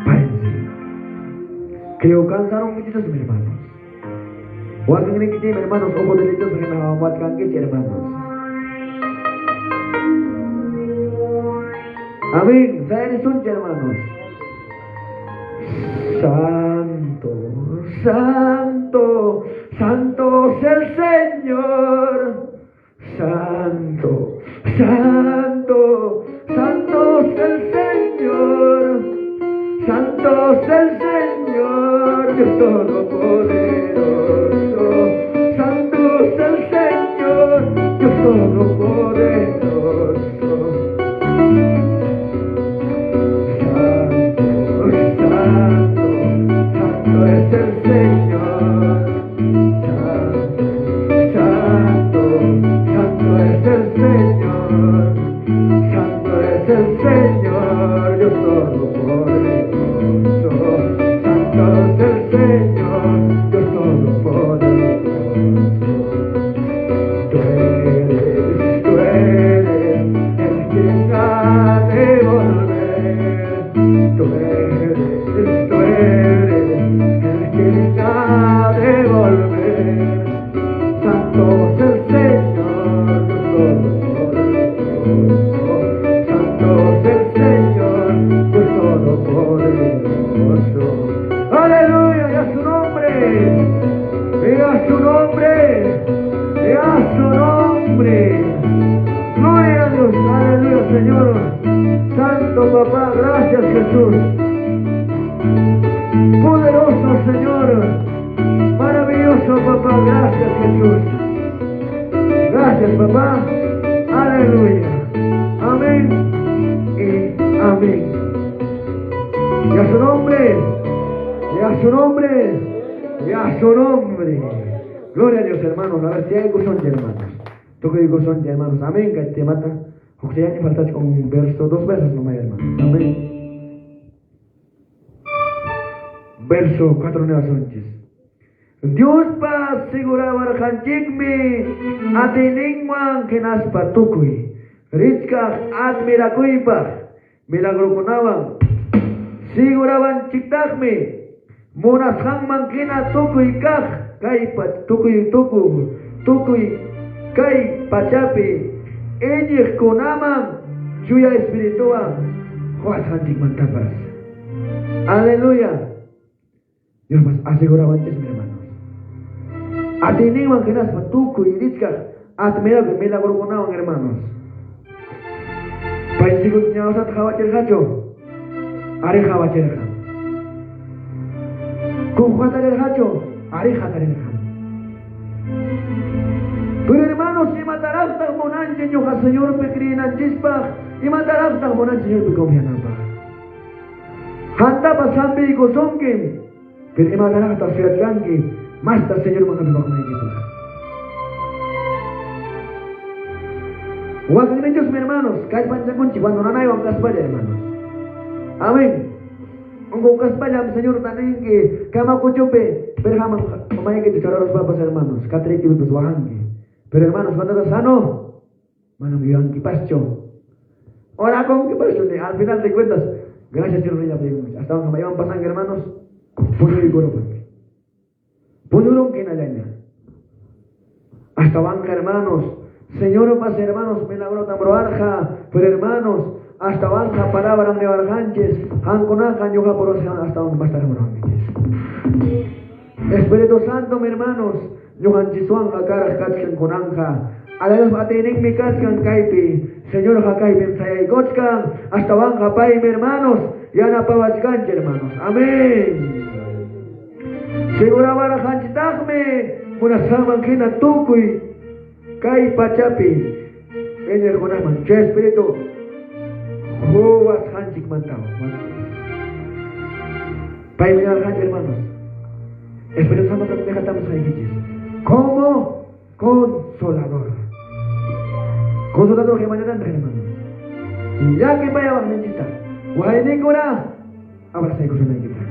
Párense. Creo cansaron muchos mis hermanos. O alguien que tiene hermanos, ojos derechos que no aguantan que hermanos. Amén. Sean sus hermanos. Santo, santo, santo es el Señor. Santo, santo, santo es el Señor. Santo es el Señor, Dios Todopoderoso. Santo es el Señor, Dios Todopoderoso. Santo es el Señor, santo es el Señor, santo es el Señor, Dios Todopoderoso, santo es el Señor, Dios Todopoderoso. Tú eres el que ha de volver, tú eres el que ha de volver. Santo es el Señor, Dios Todopoderoso. Santo es el Señor, Dios Todopoderoso. Aleluya, y a su nombre, y a su nombre, y a su nombre. Gloria a Dios, aleluya, Señor. Santo Papá, gracias Jesús. Poderoso Señor, maravilloso Papá, gracias Jesús. Gracias Papá, aleluya, amén y amén. Y a su nombre, y a su nombre, y a su nombre. Gloria a Dios hermanos, a ver si hay gozón de hermanos. Toco y gozón de hermanos, amén, que te mata. Ojalá ya ni faltas con un verso, 2 versos nomás hermanos, amén. Verso 4 nuevas onches. Dios pa segura barjanchikmi atiningman kenaspa tukui. Richka admirakuipa milagro siguraban chiktakmi monashangman kena tukui kaj kaipa tukui kai pachapi ejik kunaman chuya espiritua juas hanchikman tapas. Aleluya. Dios más aseguraba antes mi hermanos. Ateniban que nas patuco y dichka atmera que me la gorgonaban hermanos. Paisigo ñawsat jawacher hacho. Are jawacher ha. Con juatar el hacho, are jatar el ha. Pero hermanos, si matarás tan monanche, yo al Señor pecrina chispa, y matarás tan monanche, Señor pecomiana pa. Hanta pasambe y gozongue, pero matarás hasta ciudadlangue, más hasta Señor mano bajo mi equipo. Huwag na Diyos, mi hermanos, kahit panjangunchi, cuando nanay wang kasbaya, hermanos. Amen. Kung kasbaya, Señor, tanin que kama kuchupe, pero jamás kumain que te choraros papas, hermanos, katriki pues wahangi. Pero hermanos, cuando estás sano, mano mi wangi pascho. Ahora con que pascho, al final de cuentas, gracias Señor, hasta donde me iban pasando, hermanos, puno y coro porque. Punurong kinalaña. Hasta banca, hermanos. Señor, pase hermanos, milagro tambroarja, pero hermanos, hasta banca palabra de barganches, hanconaja, yoga por hasta donde va a estar hermanos. Espíritu Santo, mi hermanos, yohan chisuan hakara kachkan konanja, alayos atenen mi kachkan kaipi, Señor hakai pensaya y gochkan, hasta banca pai, mi hermanos, yana pawachkanche, hermanos. Amén. Segura barajanchitagme, munasaban kina tukui, Kai pachapi, en el Jonaman, che espíritu, Juas Hanchik Mantao. Pai mirar Hanchik, hermanos. Espíritu Santo también dejamos ahí, como consolador. Consolador que mañana entre hermanos. Y ya que vaya a mentita, Wahai Nikora, abraza y cosona y kita.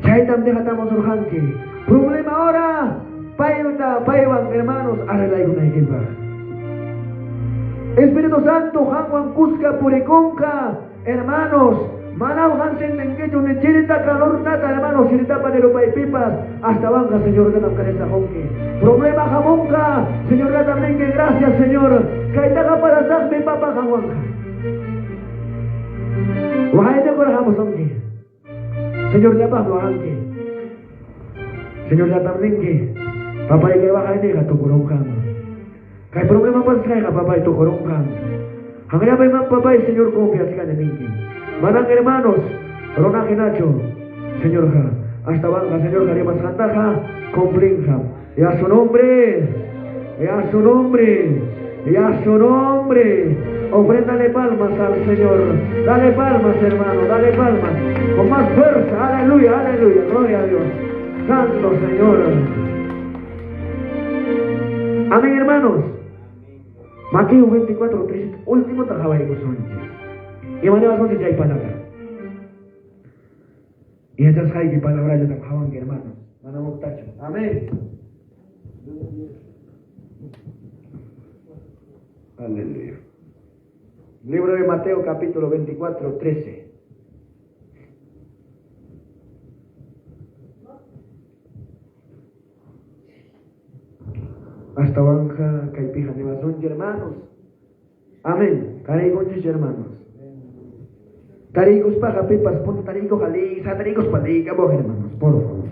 Chay también dejamos urgente. Problema ahora. Paiwan, hermanos, arregla y una equipa. Espíritu Santo, Juan Cusca, Pureconca, hermanos, Manau Hansen, Nenquecho, Nechirita, Calor, Nata, hermanos, Chirita, Panero, Paipipas, hasta Banca, Señor, Gatam, Careza, Honque. Problema, Jamonca, Señor, Gatam, Nenque, gracias, Señor. Caitaga para Sasme, Papa, Jamonca. Wahayte, Corajamos, Honque. Señor, ya Pablo, Hanque. Señor, Gatam, Nenque. Papá y que baja en ella tu corongkan. Que hay problema para traer papá y tu corongkan. Hangaya pa papá y Señor confianza en ninki. Manang hermanos, ronaje Nacho, Señor ja, hasta banca Señor Jaría más cantaja, complinja. Y a su nombre, y a su nombre, y a su nombre. Ofréndale palmas al Señor. Dale palmas, hermano, dale palmas. Con más fuerza, aleluya, aleluya, gloria a Dios. Santo Señor. Amén, hermanos. Mateo 24:3, último tajabaico son. Y manera son ya hay palabra. Y estas hay que palabra ya tajaban que hermanos. Manamos tacho. Amén. Aleluya. Libro de Mateo capítulo 24:13. Hasta banja caipija de basón, hermanos. Amén. Caraigonchis, hermanos. Tarigos paja pipas, pon tarigo jaliza, tarigos palica, vos, hermanos, por favor.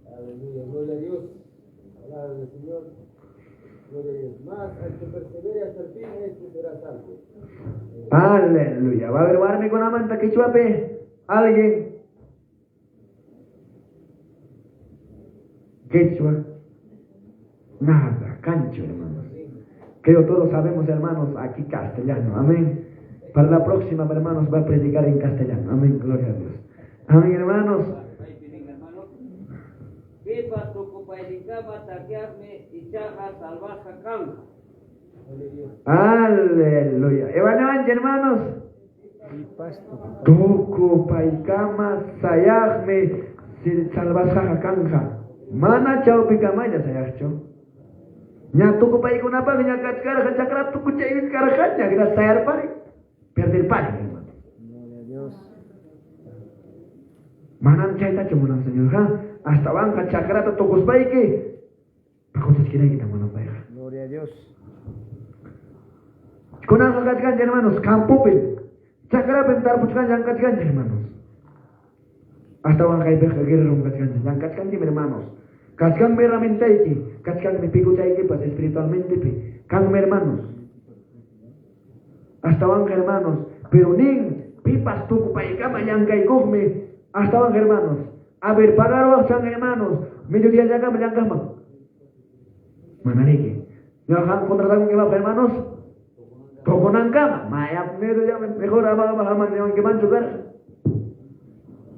Aleluya, gloria a Dios. Palabra del Señor. Gloria a Dios. Más al que persevere hasta el fin, este será salvo. Aleluya. Va a verbarme con la manta que chuape. Alguien. Quechua. Nada, cancho, hermanos. Creo todos sabemos, hermanos, aquí castellano. Amén. Para la próxima, hermanos, va a predicar en castellano. Amén, gloria a Dios. Amén, hermanos. Pipas tocopaidicama taquearme y chaja salvaja calma. Aleluya. Evangelio, hermanos. Tocopaicama sayagme salvaja canja. Mana chau pikamaya sayagcho. Nya tuku pai kuna pa nya katkar chakra tuku cai karahanya kita sayar pare perder pare hermano. Gloria a Dios. Manang cai ta cuma Señor ha hasta banca chakra tukus pai ke pakotas kira kita mana pai. Gloria a Dios. Kuna katkan hermanos campo pe chakra bentar puchkan yang katkan hermanos. Hasta banca ibe kagir katkan yang katkan hermanos. Kaskan meramente iki, kaskan me pico iki pues espiritualmente pe, kan hermanos. Hasta van hermanos, pero nin pipas tu pa ikama yang kai kohme, hasta van hermanos. A ver, pagaro san hermanos, mediodía ya kama yang kama. Manariki. Yo han contratado con que hermanos. Toconan cama. Maya primero ya mejor abajo de que mancho cara.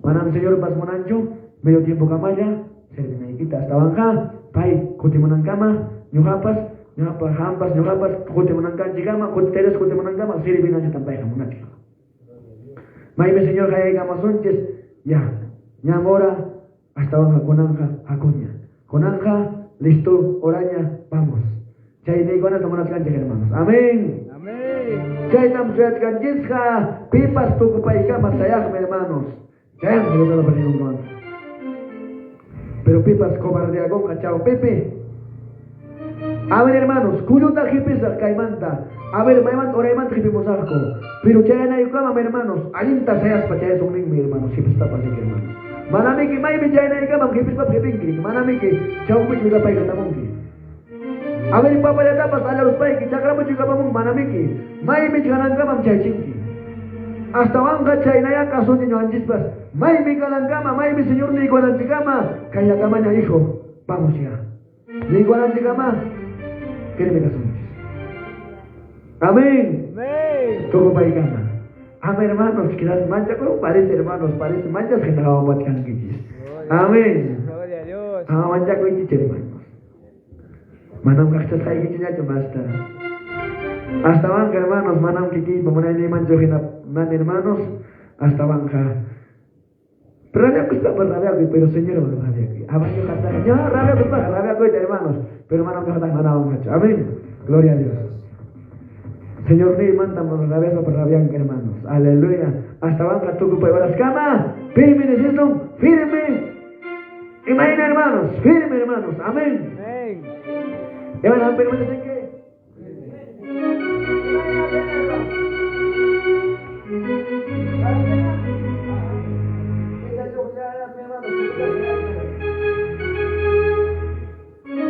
Manam señor pas monancho, medio tiempo camaya, servinaikita hasta banja, pai kotimanan kama, nyuhapas, hampas, kotimanan kanjigama, kotiteres kotimanan kama, sirvinacho tampai hamunacho. Mai me señor kaya kama sonches, ya, nyamora hasta banja konanja akunya. Konanja, listo, oranya, vamos. Chay de iguana tomanas cancha hermanos. Amén. Amén. Chay nam suat canjisja, pipas tukupai kama sayaj hermanos. Chay no lo perdieron. Pero pipas cobardía con chao Pepe. A ver hermanos, kuyuta hipisa caimanta. A ver, maiman oraimanta hipimosarco. Pero chay na yukama hermanos, alinta sayas pa chay sungling mi hermanos, hipista pa sik hermanos. Manamiki mai mi chay na yukama hipis pa hipingki. Manamiki chau pich mi kapay katamunki. A ver, papa ya tapas ala los pai que chakra mucho kapamung manamiki. Mai mi chanan kamam chay chinki. Hasta wanga chay na ya kaso niño anjispas. Mai mi kalankama, mai mi señor ni igualanchikama. Kaya kamanya hijo, vamos ya. Ni igualanchikama, que me caso. Amén. Amén. Todo paigama. Amén hermanos, que las manchas como parece hermanos, parece manchas que no vamos a canquichis. Amén. Gloria a Dios. Manchas con hermanos. Manam kakchas kay gichinya basta. Hasta banca hermanos, manam kiki pamunay ni mancho man hermanos, hasta banca. Rabia pues está por rabia, pero señor no rabia aquí. Abajo kata, ya rabia pues rabia pues hermanos, pero manam kata nada banca. Amén. Gloria a Dios. Señor ni manda por rabia por rabia hermanos. Aleluya. Hasta banca tú puedes ver las camas. Firme necesito, firme. Imagina hermanos, firme hermanos. Amén. Amén. ¿Ya van a permanecer qué?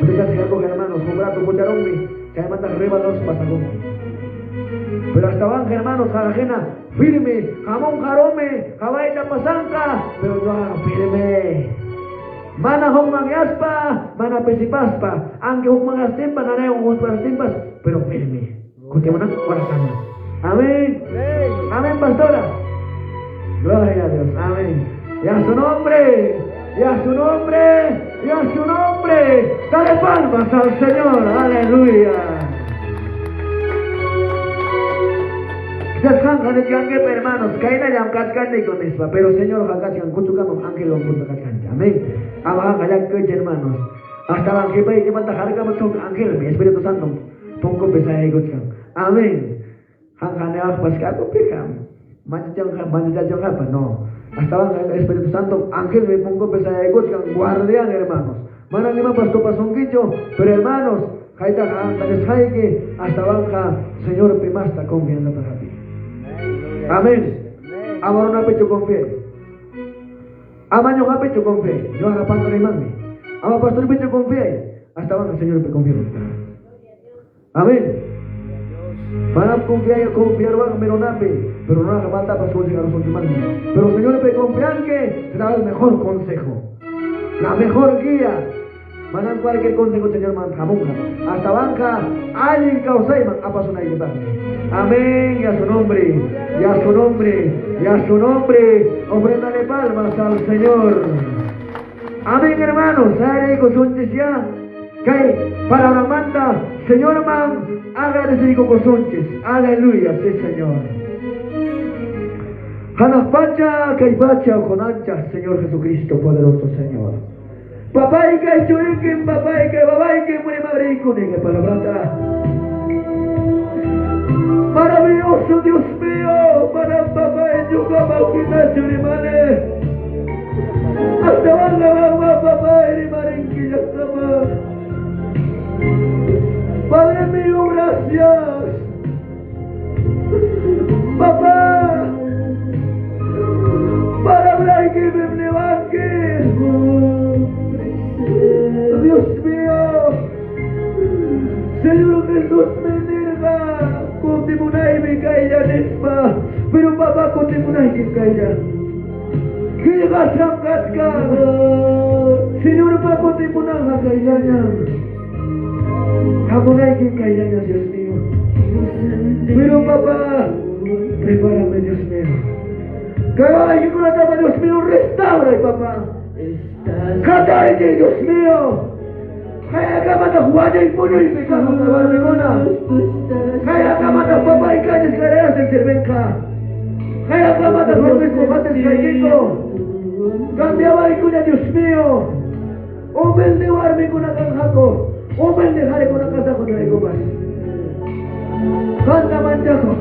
Ustedes se algo hermanos, con brazo, cucharón, que manda arriba los pasagón. Pero hasta van hermanos, ajena, firme, jamón jarome, jabaita pasanca, pero no firme. Mana hong mangyaspa, mana pesipaspa, aunque hong mangastimpa, nanay hong mangastimpas, pero firme. Continuamos ahora sama. Amén. Amén, pastora. Gloria a Dios. Amén. Y a su nombre, y a su nombre, y a su nombre. Dale palmas al Señor. Aleluya. Jaskan de que hermanos, caída ya katkan ni con ispa, pero Señor hakatkan kuchukam ángel lo kuchukatkan. Amén. Abajo kayak ke hermanos. Hasta la que vaya que manda harga mucho ángel, mi Espíritu Santo. Pongo pesaya ikutkan. Amén. Hangane pas ka pekam. Manjang apa? No. Hasta el Espíritu Santo, ángel me pongo pesaya ikutkan, guardián hermanos. Mana lima pasto pasonguicho, pero hermanos, kaita que hasta banja Señor pimasta confianza para ti. Amén. Amor no pecho con fe. Amaño no pecho con fe. Yo agapando la imagen. Ama pastor pecho con fe. Hasta banja Señor pe confío. Amén. Para confiar van meronape, pero no haga falta para llegar a los últimos. Pero Señor pe confiar que será el mejor consejo, la mejor guía. Manan cualquier consejo Señor manjamunja. Hasta banca alguien causaiman apa su naibata. Amén, y a su nombre, y a su nombre, y a su nombre, ofréndale palmas al Señor. Amén, hermanos, ahí con su ya. Que palabra manda, Señor man, hágale con sonches. Aleluya, sí Señor. Hanaspacha, Caipacha, Ojonancha, Señor Jesucristo, poderoso Señor. Papá y que churiquen, papá y que babá y que muere madre y con ella palabrata. Maravilloso Dios mío, para papá y yo papá que churimane. Hasta banda papá y marenquilla sama. Padre mío, gracias. Papá, para hablar que me levante. Dios mío, Señor Jesús me niega, con timunay me caiga nespa, pero papá con timunay que caiga. Que gasam gaska, Señor papá con timunay me caiga. Amonai que caigan, Dios mío. Pero papá, prepárame, Dios mío. Que vaya con la cama, Dios mío, restaura, papá. Cállate, Dios mío. Kaya ka matahuada y puno y pecado de barrigona. Kaya ka matapapa y calles careras del cervenca. Kaya ka matapapes cobates caiguico. Cambiaba y cuya, Dios mío. Omen de barme con la canjaco. Omen de jare con la casa con la egomas. Canta manchaco.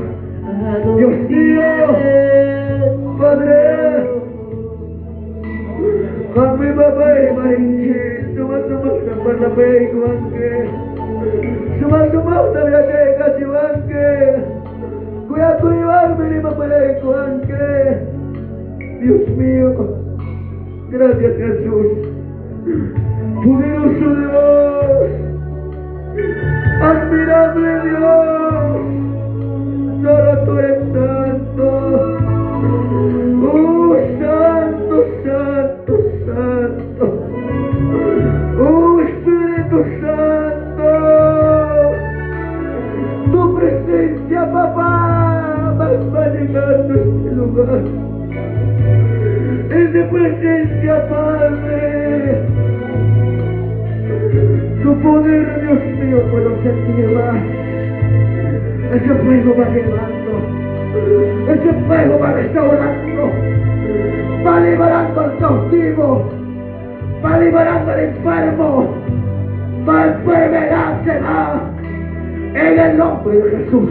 Dios mío. Padre. Kami babae marinci, sumat-sumat na parlabay ko angke. Sumat-sumat na biyagay kasi angke. Kuya-kuyawag mili mapalay ko angke. Dios mío, gracias Jesús. Poderoso Dios, admirable Dios, solo tú eres santo. Santo, santo, santo. Espíritu Santo. Tu presencia, papá, va llegando a este lugar. Es de presencia, Padre. Tu poder, Dios mío, puedo sentir más. Ese fuego va quemando. Ese fuego va restaurando. Va liberando al cautivo, va liberando al enfermo, va enfermedad se va en el nombre de Jesús.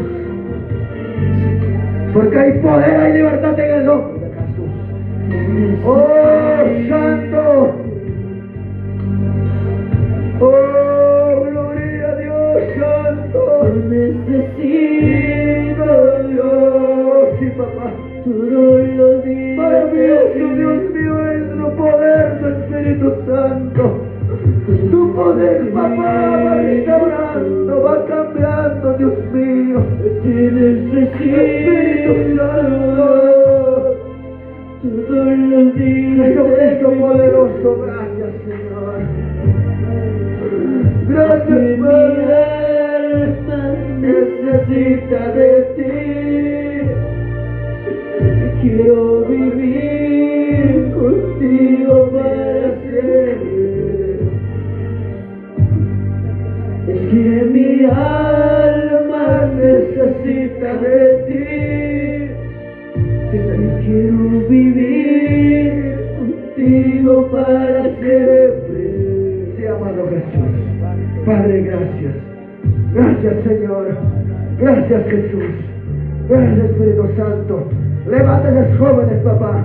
Porque hay poder, hay libertad en el nombre de Jesús. Oh Santo, oh gloria a Dios Santo. Necesito Dios, sí papá. Maravilloso Dios mío es tu poder, tu Espíritu Santo. Tu poder, papá, va restaurando, va cambiando, Dios mío. Espíritu Santo. Jesucristo poderoso, gracias Señor. Gracias Padre. Necesita de ti. Quiero vivir contigo para siempre. Es que mi alma necesita de ti. Quiero vivir contigo para siempre. Sí, amado Jesús. Padre, gracias. Gracias, Señor. Gracias, Jesús. Gracias, Espíritu Santo. Levanta a los jóvenes, papá.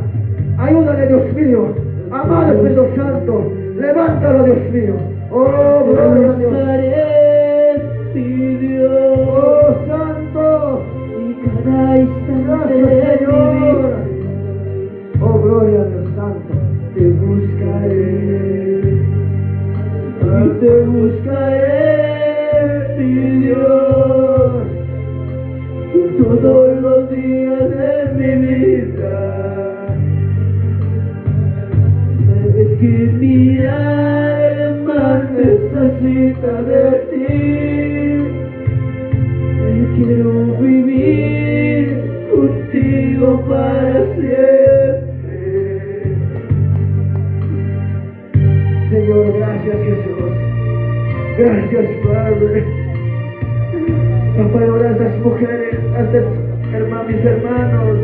Ayúdale, Dios mío. Amado Espíritu Santo. Levántalo, Dios mío. Oh, gloria a Dios. Oh, Santo. Gracias, Señor. Oh, gloria a Dios Santo. Te buscaré. Y te buscaré, mi Dios. Todos los días de mi vida. Es que mi alma necesita de ti. Quiero vivir contigo para siempre. Señor, gracias Jesús. Gracias Padre. Papá, ahora estas mujeres, mis hermanos,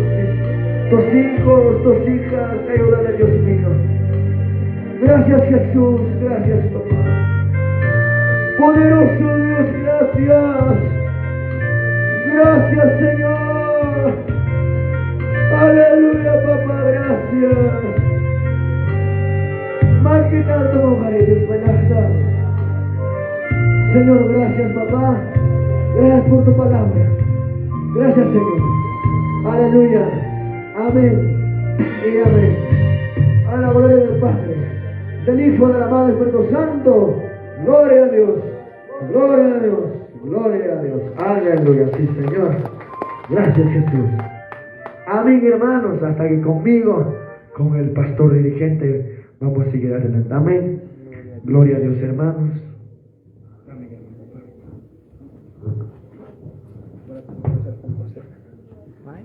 tus hijos, tus hijas, ayúdale, Dios mío. Gracias Jesús, gracias papá. Poderoso Dios, gracias. Gracias Señor. Aleluya papá, gracias. Máquina tu mujer y esperanza. Señor, gracias papá. Gracias por tu palabra. Gracias, Señor. Aleluya. Amén. Y amén. A la gloria del Padre, del Hijo, del amado Espíritu Santo. Gloria a Dios. Gloria a Dios. Gloria a Dios. Aleluya. Sí, Señor. Gracias, Jesús. Amén, hermanos. Hasta aquí conmigo, con el pastor dirigente, vamos a seguir adelante. Amén. Gloria a Dios, hermanos. Amén.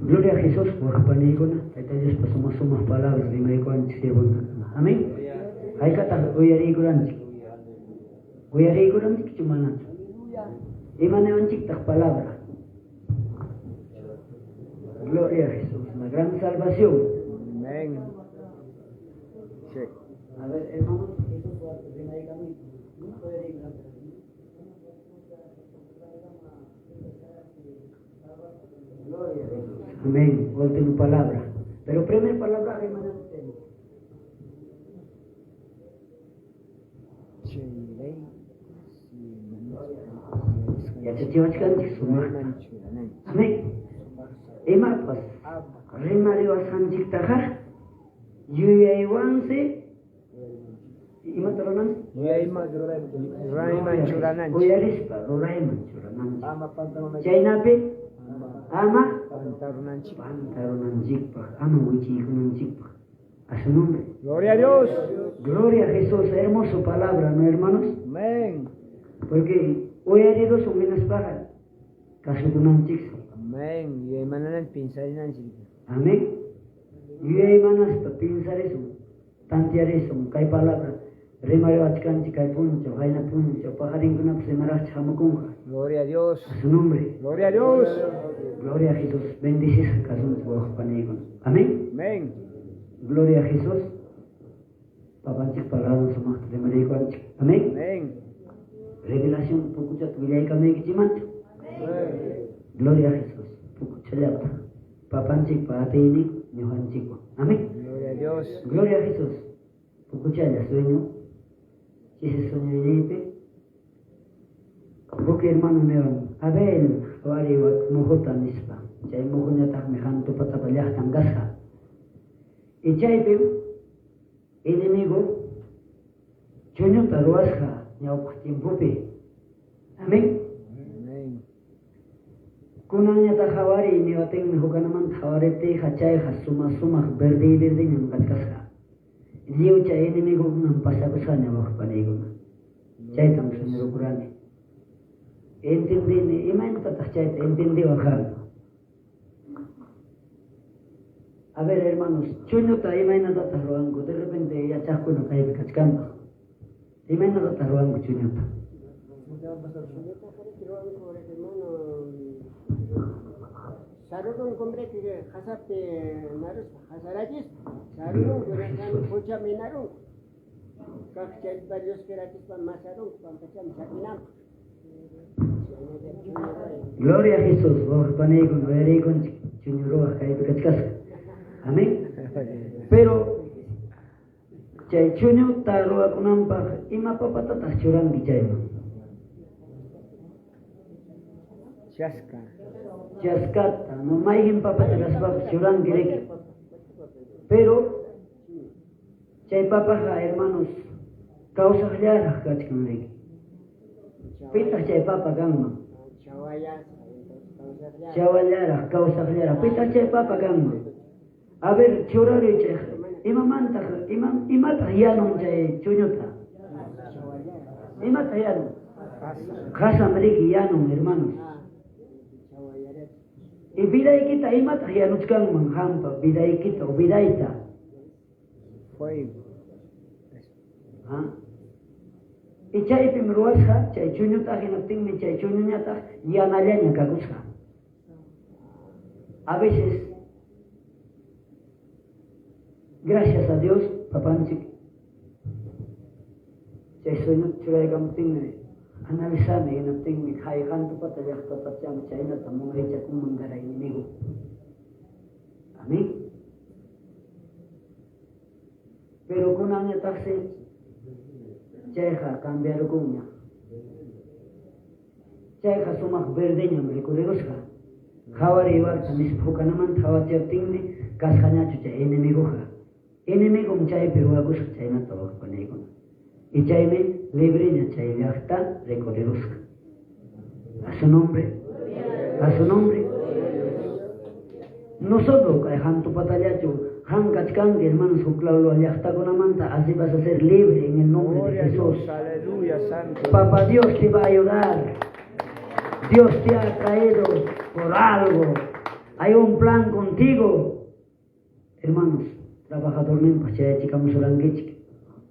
Gloria a Jesús, por panígona, ahí pasamos unas palabras de me cuantos que amén. Hay que estar hoy haré que chumanas. Y manejan chicas palabras. Gloria a Jesús, la gran salvación. Amén. Sí. A ver, hermanos, Jesús va a primer camino. Gloria a Jesús. Amén. Última palabra. Pero primera palabra, hermanos. Ya se te va a cantar su mano. Amén. Ema pas. Rima de wasanjik taha. Yuyai wanse. Ima teronan. Yai manchuranan. Uyaris pa. Rorai manchuranan. Jainape. Ama. Pantaronan jikpa. Ama wichikunan jikpa. A su nombre. Gloria a Dios. Gloria a Jesús. Hermosa palabra, ¿no, hermanos? Amén. Porque hoy hay dos hombres para kasukunan chicos. Amén. Y emanan pensar en anchita. Amén. Y hay manas para pensar eso. Tantear eso. Hay palabra. Remario achkan chica puncho. Jaina puncho. Pajarín con una semana chamukunja. Gloria a Dios. A su nombre. Gloria a Dios. Gloria a Jesús. Bendices casun tu panegon. Amén. Amén. Gloria a Jesús. Papanchik palabras sama remario anchik. Amén. Amén. Revelación pukucha tuvilay kami kichimancho. Gloria a Jesús. Pukucha llapa. Papanchik paateinik nyohanchikwa. Amén. Gloria a Dios. Gloria a Jesús. Pukucha ya sueño. Ese sueño yete. Porque hermano mío, Abel, wari wak mojota nispa. Chay mojonya tak mejanto patapallah tangasha. Y chay enemigo, chuño taruasja. Tiempope. Amén. Amén. Kunanya tahawari ni wateng ni hukanaman tawarete hachay hasuma verde nyam katkaska. Liu chay enemigo nam pasakusa nyawak panego. Chay tam sunero kurani. Entende ni imain katah chay entende wakan. A ver hermanos, chuño ta imain ata tahruango de repente ya chasco no cae kachkamba. Dime no te roban mucho ñota. Sarudun kumbre que hasape narus hasarajis sarudun gunakan puja minarun kakcel varios keratis pamasarun pampacham sakinam. Gloria a Jesús, vos panego no eres con chuñuro acá y pecachas. Amén. Pero chay chuño taro akunampa ima papata tas churan bichayma. Chaskata, no maigin papata las papas churan girek. Pero chay papaja hermanos causa jallara kachkan lek. Pita chay papa gamma. Chawallara causa jallara. Pita chay papa gamma. A ver, churari chay. Imata yanon chay chuñota. Imata yanon. Casa meriki yanon, hermanos. Y viday kita imata yanuchkan manhampa, viday kita o vidayta. Y chay pimruasha, chay chuñota hinaptin ni chay chuñuñata yanalaña kakusha. A veces gracias a Dios, papanchik. Chay sueño churay kamting analizame hinapting ni khay kanto patayak tatacham chay na tamong recha kung manggaray nimigo. Amén. Pero kunanya taksi chayha cambiar kunya. Chayha sumak verde nyam rekurerosha. Khawari war tanis phukanaman thawa chapting ni kaskanya chucha enemigo ha. Enemigo chay pero agus chay na tawag panego. Y chay me libre ya chay viajta recorrerosca. A su nombre. A su nombre. Nosotros que han tu patallacho, han kachkan hermanos huklaulo viajta con amanta, así vas a ser libre en el nombre de Jesús. Aleluya, santo. Papá Dios te va a ayudar. Dios te ha traído por algo. Hay un plan contigo. Hermanos, trabajador nimpa, chaya chicamos olangichik.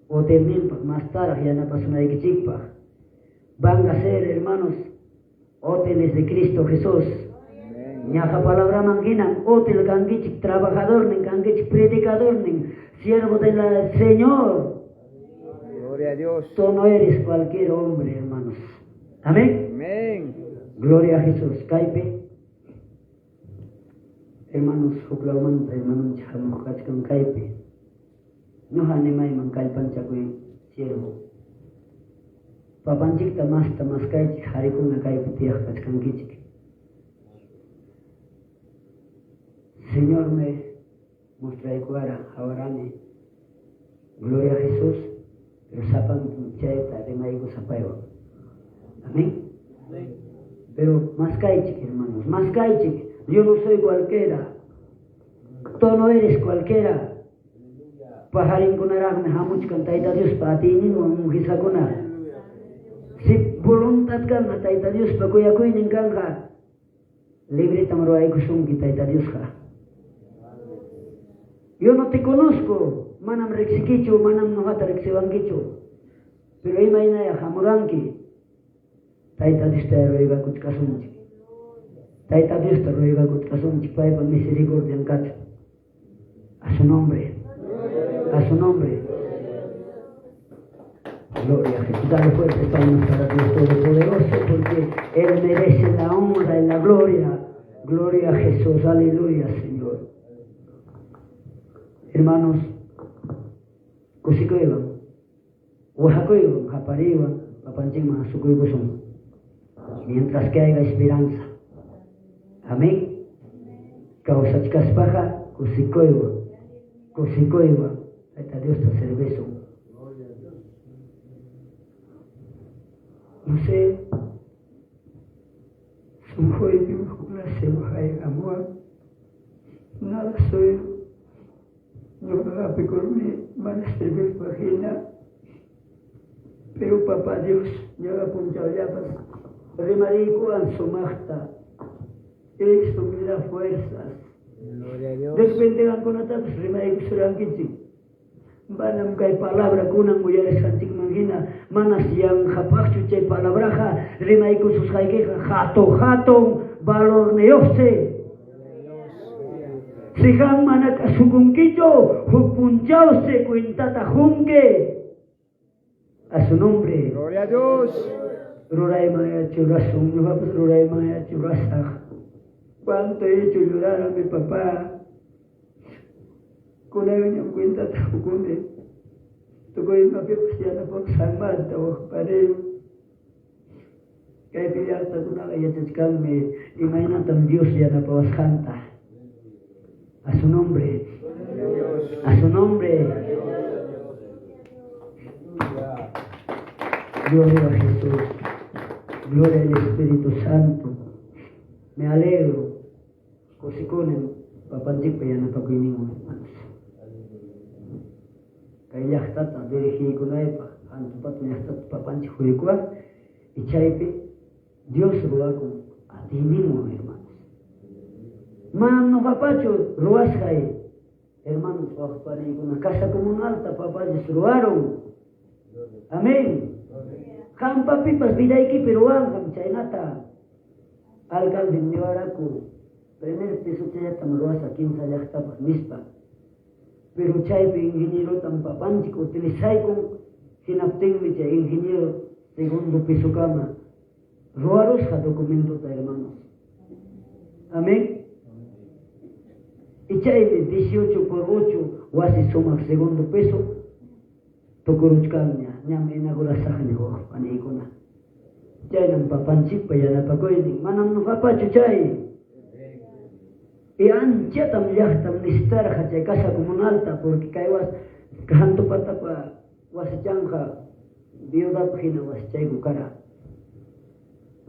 Hotel nimpa, más tarde ya no pasó nada que chikpa. Van a ser, hermanos, hoteles de Cristo Jesús. Ñaja palabra manginan, hotel gangichik, trabajador nen, gangichik, predicador nen, siervo del Señor. Gloria a Dios. Tú no eres cualquier hombre, hermanos. Amén. Amén. Gloria a Jesús. Caipe. Hermanos, huklaumanta, hermanos, chajamos kachkan caipe. No hanemay man kalpanchakuy siervo. Papanchikta más kaichik, harikuna caipe tiyaj kachkan kichik. Señor me mostré cuara, avarane. Gloria a Jesús. Pero sapan chaeta de maigo sapaiwa. Amén. Pero más kaichik, hermanos, más kaichik. Yo no soy cualquiera. Tú no eres cualquiera. Paharin kunarag na hamuch kan taita Dios pa atinin mo muhisa kuna. Si voluntad kan na taita Dios pa kuya nin kan ka. Libre tamaro ay kusung ki taita Dios ka. Yo no te conozco. Manam rexikicho, manam nohata rexivangicho. Pero imagina ya hamuranki. Taita Dios te roiga kuch kasunchi. Taita Dios te ruega que te Padre por misericordia en cacho. A su nombre. A su nombre. Gloria a Jesús. Dale fuerte palmas para Dios Todopoderoso porque Él merece la honra y la gloria. Gloria a Jesús. Aleluya, Señor. Hermanos, Kusikoiban, Oaxacoiban, Japariban, Papanchima, Sukuibusum. Mientras que haya esperanza. Amén. Causachkaspaja, Kusikoiba. Hasta Dios te cervezo. No sé. Soy una clase de amor. Nada soy. No me va a pecorme, van a servir página. Pero papá Dios, ya va a apuntar ya para. Remarico al somachta. Esto me da fuerzas. Gloria a Dios. Despendegan con ataques, remarico surangichi. Banam kay palabra kunang mujeres santik mangina. Manas yang hapachu chay palabraja. Remarico sus haikeja. Jato, valor neose. Sihan manak asukunkicho. Hupunchause cuentata junque. A su nombre. Gloria a Dios. Ruray maya churasum, no vamos ruray maya churasaj. Cuánto he hecho llorar a mi papá. Con él me cuenta tabucune. Tocó y me apetecía la por San Marta o pareo. Que hay que hasta una galleta imagina tan Dios ya la pavas canta. A su nombre. A su nombre. Gloria a Jesús. Gloria al Espíritu Santo. Me alegro. Cosikonen, papanchik ya no pakuinimo, hermanos. Kaya tata dirigi kunaipa, antupatu yastata papanchik huikua, y chaipe, Dios ruá con a ti mismo, hermanos. Manam no papacho, ruasjai, hermanos, para una casa comunal, papayos ruaron. Amén. Hampa pipas vidaiki peruan, chaynata. Alcalde de Baracu, primer piso chaya tamroasa 15 yachtapas nispa. Pero chaype ingeniero tampapanchico utilizai con hinaptenmicha ingeniero segundo piso cama. Roarosja documento ta hermanos. Amén. Y chaype 18 por 8 wasi soma segundo peso. Tokoruchkamnya nyame inaugurasajni ho panikuna. Chay ng papanchik pa yan napakoy manam no papacho chay. Y anchatam yachtam nistar chay casa comunalta porque kaywas kahanto pata pa wasichanja viuda pagina wasichay kukara.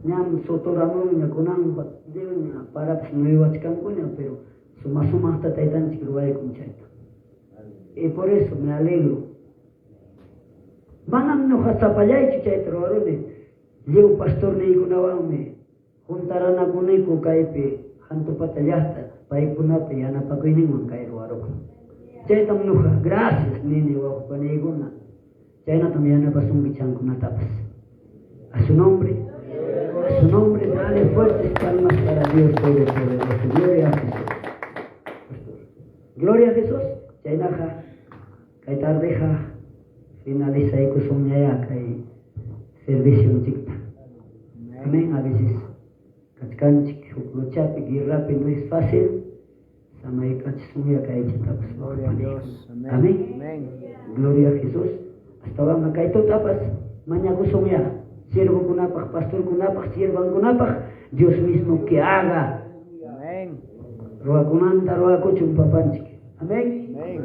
Nyam sotoramon nya kunang nya para psnuiwachkan kunya pero suma hasta taitan chikruay kunchayta. Y por eso me alegro. Manam no hasapayay chichay troarone. Llevo pastor ne ikunawame. juntaran a kunaiku kaipi hantu patallasta paikunapa yanapakuininman kairu aruku chaytam nuja gracias nini waupaniguna chaynatam yanapasunki chankunatapas a su nombre dale fuertes palmas para Dios Todopoderoso. Gloria a Jesús. Gloria a Jesús. Chaynaja kay tardeja finaliza y kusumñaya kay servicio chikta. Amén. A veces kachkanchik luchapi guirrapi no es fácil. Samay kachsumya kay chitapas. Gloria a Dios. Amén. Gloria a Jesús. Hasta vamos kay totapas mañana kusumya. Siervo kunapaj, pastor kunapaj, siervan kunapaj, Dios mismo que haga. Amén. Roa kunanta, roa kuchun papanchik. Amén. Amén.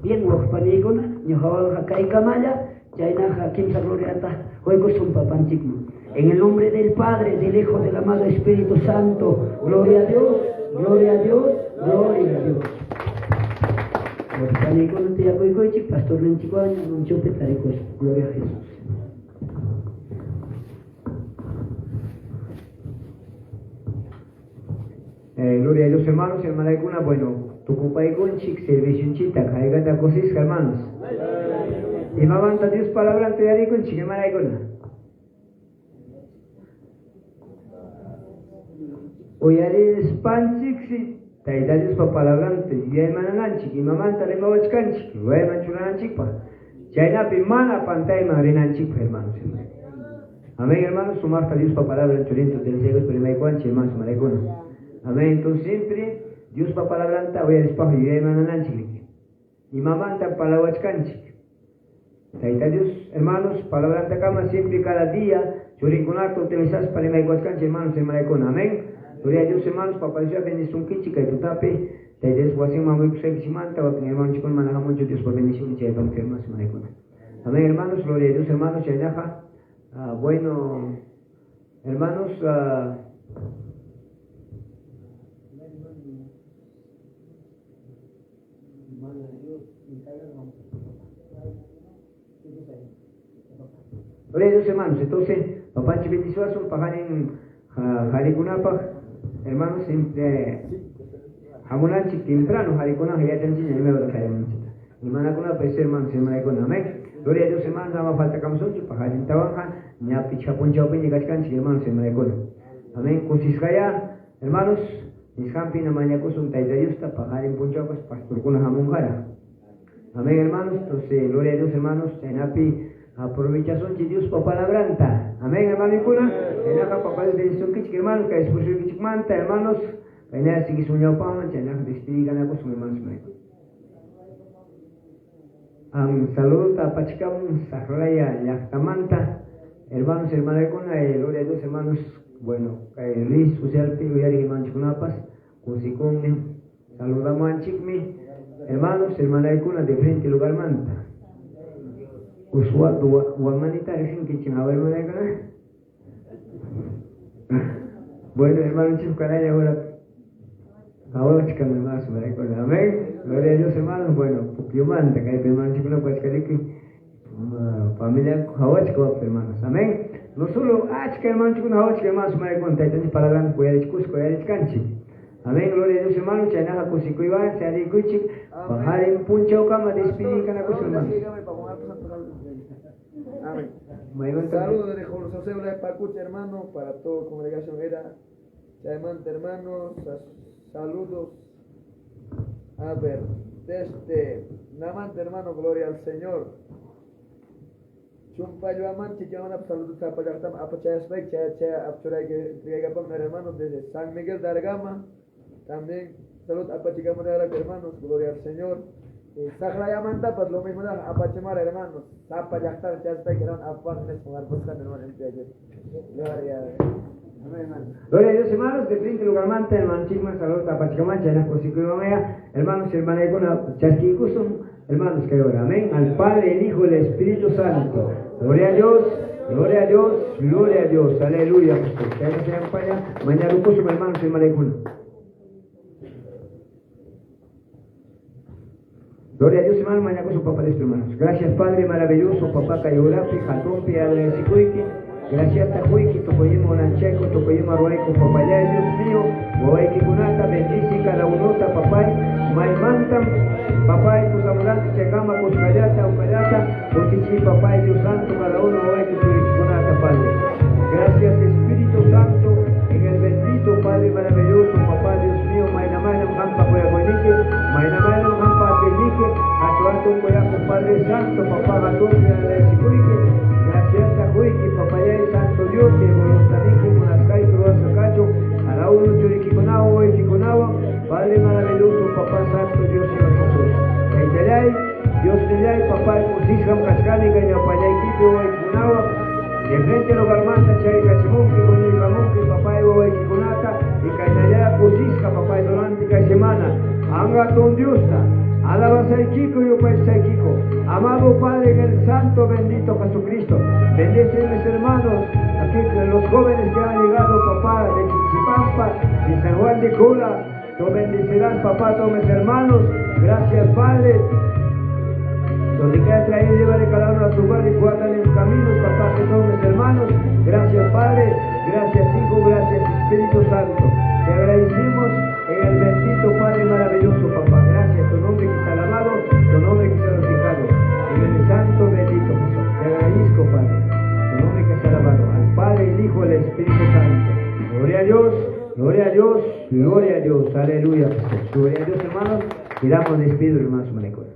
Bien, wajpaniguna, ñohawal hakai kamaya, chayna hakimsa gloriata, hoy kusum papanchik. En el nombre del Padre, del Hijo, del amado Espíritu Santo, gloria a Dios, gloria a Dios, gloria a Dios. Wajpaniguna te yakuikoichik, pastor lenchikuaña, nunchope tarikos, gloria a Jesús. Gloria a Dios, hermanos, hermana Icuna, bueno, tu compadre Conchik, servicio chita, caigata cosis, hermanos. Y mamanta Dios palabra ante Yari Conchik, hermana Icuna. Oyaris Panchik, si, taida Dios pa palabra ante, y hermana Nanchik, y mamanta le mawachkanchik, y hermana Churanchik pa. Chayna pimana pantay marinanchik, hermanos. Amén, hermanos, sumar a Dios pa palabra ante Oriento del Ciego, pero me cuanchi, hermanos, hermana Icuna. Amén, entonces siempre Dios pa palabranta voy a despajo y hermana nanchik y mamanta palawachkanchik. Taita Dios, hermanos, palabranta cama siempre cada día, churincunato utilizas para el maicuachkanchik, hermanos, hermana con amén. Gloria a Dios, hermanos, papá Dios bendición kichika y tu tape, taita Dios guasin mamu ikusemanta, wa hermano chikon manaja mucho Dios por bendición y chay hermanos, hermana con amén, hermanos, gloria a Dios, hermanos, chaynaja, bueno, hermanos, gloria a Dios, hermanos. Entonces, papá bendición son pajarin jarikunapaj, hermanos, jamunanchi temprano jarikunaj ya chanchina y me voy a dejar y manacuna pues hermanos, hermana con amén. Gloria a Dios, hermanos, no falta camsochi pajarin tabaja ni a picha poncha open y gachcanchi, hermanos, hermana con amén. Cosiscaya, hermanos, niscampi na mañaco son taida yusta pajarin poncha pues pastor con jamunjara. Amén, hermanos. Entonces, gloria a Dios, hermanos, enapi aprovechación de Dios para palabranta. Amén, hermano y cuna. En acá papá de bendición que hermanos, que después de que manta, hermanos, en el sigue sueño pama, en el despedigan a vos, hermanos. Saludos a Pachicam, Sahraya, Yachtamanta, hermanos, hermana y cuna, gloria a Dios, hermanos. Bueno, Luis, social, pero ya dije manchunapas, Cosicome, saludamos a Chicmi, hermanos, hermana y cuna, de frente al lugar manta. Uswat wamanita recién que chinaba hermana y cuna. Bueno, hermano, chicanaya ahora chican hermanos, hermana y cuna, amén. Gloria a Dios, hermanos. Bueno, porque manta, que hay hermano chicana, pues que familia, hawachko, hermanos, amén. No solo, chica hermano chicana, hawachko, hermanos, hermana y cuna, entonces para hablar, cuya de chicos, cuya de chicanchi. Amén, gloria a Dios, hermanos. Chaynaja kusiko Iván, se haré kuchik, bajar en puncha o cama, despedir con la cosa, hermanos. Amén. Saludos de José Cebra de Pacucha, hermano, para toda la congregación era Chaimanta, hermanos. Saludos. A ver, desde Namante, hermano, gloria al Señor. Chumpayo Amanchi, llaman a saludos a Payartam, a Pachayasbek, Chaya, Apchuray, que hermanos, desde San Miguel de Argama. También saludos a Pachicamo de Aragua, hermanos, gloria al Señor. Sagraya Manta, pues lo mismo da a Pachemar, hermanos. Sapa Yachtar, Chasbek, eran a Juanes, con Arbuscan, hermano, en Piaget. Gloria a Dios. Gloria a Dios, hermanos, de frente lugar manta, hermano Chigma, saludos a Pachicamán, Chayna, Cosico Ivamea, hermanos, hermana y con Chasquicusum, hermanos, que ahora, amén, al Padre, el Hijo, el Espíritu Santo. Gloria a Dios, gloria a Dios, gloria a Dios, aleluya. Que no se acompaña, mañana un poco, hermanos, hermana y con Gloria a Dios, hermano, mañana con su papá de estos hermanos. Gracias, Padre maravilloso, papá Cayurapi, Jatompi, Adresicuiki. Gracias, Tajuiki, Tocoyimo Lancheco, Tocoyimo Arhuaico, papaya, Dios mío, Boaiki Kunata, bendice cada unota, papá, Maimantam, papá, Kusamurante, Chagama, Kuskayata, Umayata, porque sí, papá, Dios Santo, cada uno, Boaiki Kunata, Padre. Gracias, Espíritu Santo, en el bendito Padre maravilloso, papá, Dios mío, Mainamana, Hampa, Coyacoinique, Mainamana, Hampa, Atelique, Atuato, Coyaco, Padre Santo, papá, Gatompi, Adresicuiki. Gracias a Huiki, papaya y santo Dios, que voluntarique con las calles, Cruz Sacacho, a la uno Churiquiconagua, Huiquiconagua, Padre maravilloso, papá santo Dios y Jesús. Caitelay, Dios te papá, Musiscam, Cascani, Cañapayay, Kipi, Huiquiconagua, de frente a los Garmanta, Chay, Cachimonque, con el Camonque, papá, Huiquiconata, y Cainaya, Musisca, papá, durante la semana, Angatón Diosda. Alabanza al Kiko y pues al Kiko. Amado Padre en el Santo bendito Jesucristo. Bendice mis hermanos, aquí los jóvenes que han llegado, papá, de Chichipampa, de San Juan de Cura. Tú bendecirás, papá, todos mis hermanos. Gracias, Padre. Donde quiera traer, llevaré cada uno a su lugar y guardan en los caminos, papá, que todos mis hermanos. Gracias, Padre. Gracias, Hijo. Gracias, Espíritu Santo. Te agradecemos en el bendito Padre maravilloso, papá. Gracias, tu nombre que sea alabado, tu nombre que sea glorificado. En el santo bendito Jesús. Te agradezco, Padre. Tu nombre que sea alabado. Al Padre, el Hijo, el Espíritu Santo. Gloria a Dios, gloria a Dios, gloria a Dios. Aleluya. Gloria a Dios, hermanos. Y damos despido, hermanos, Malecos.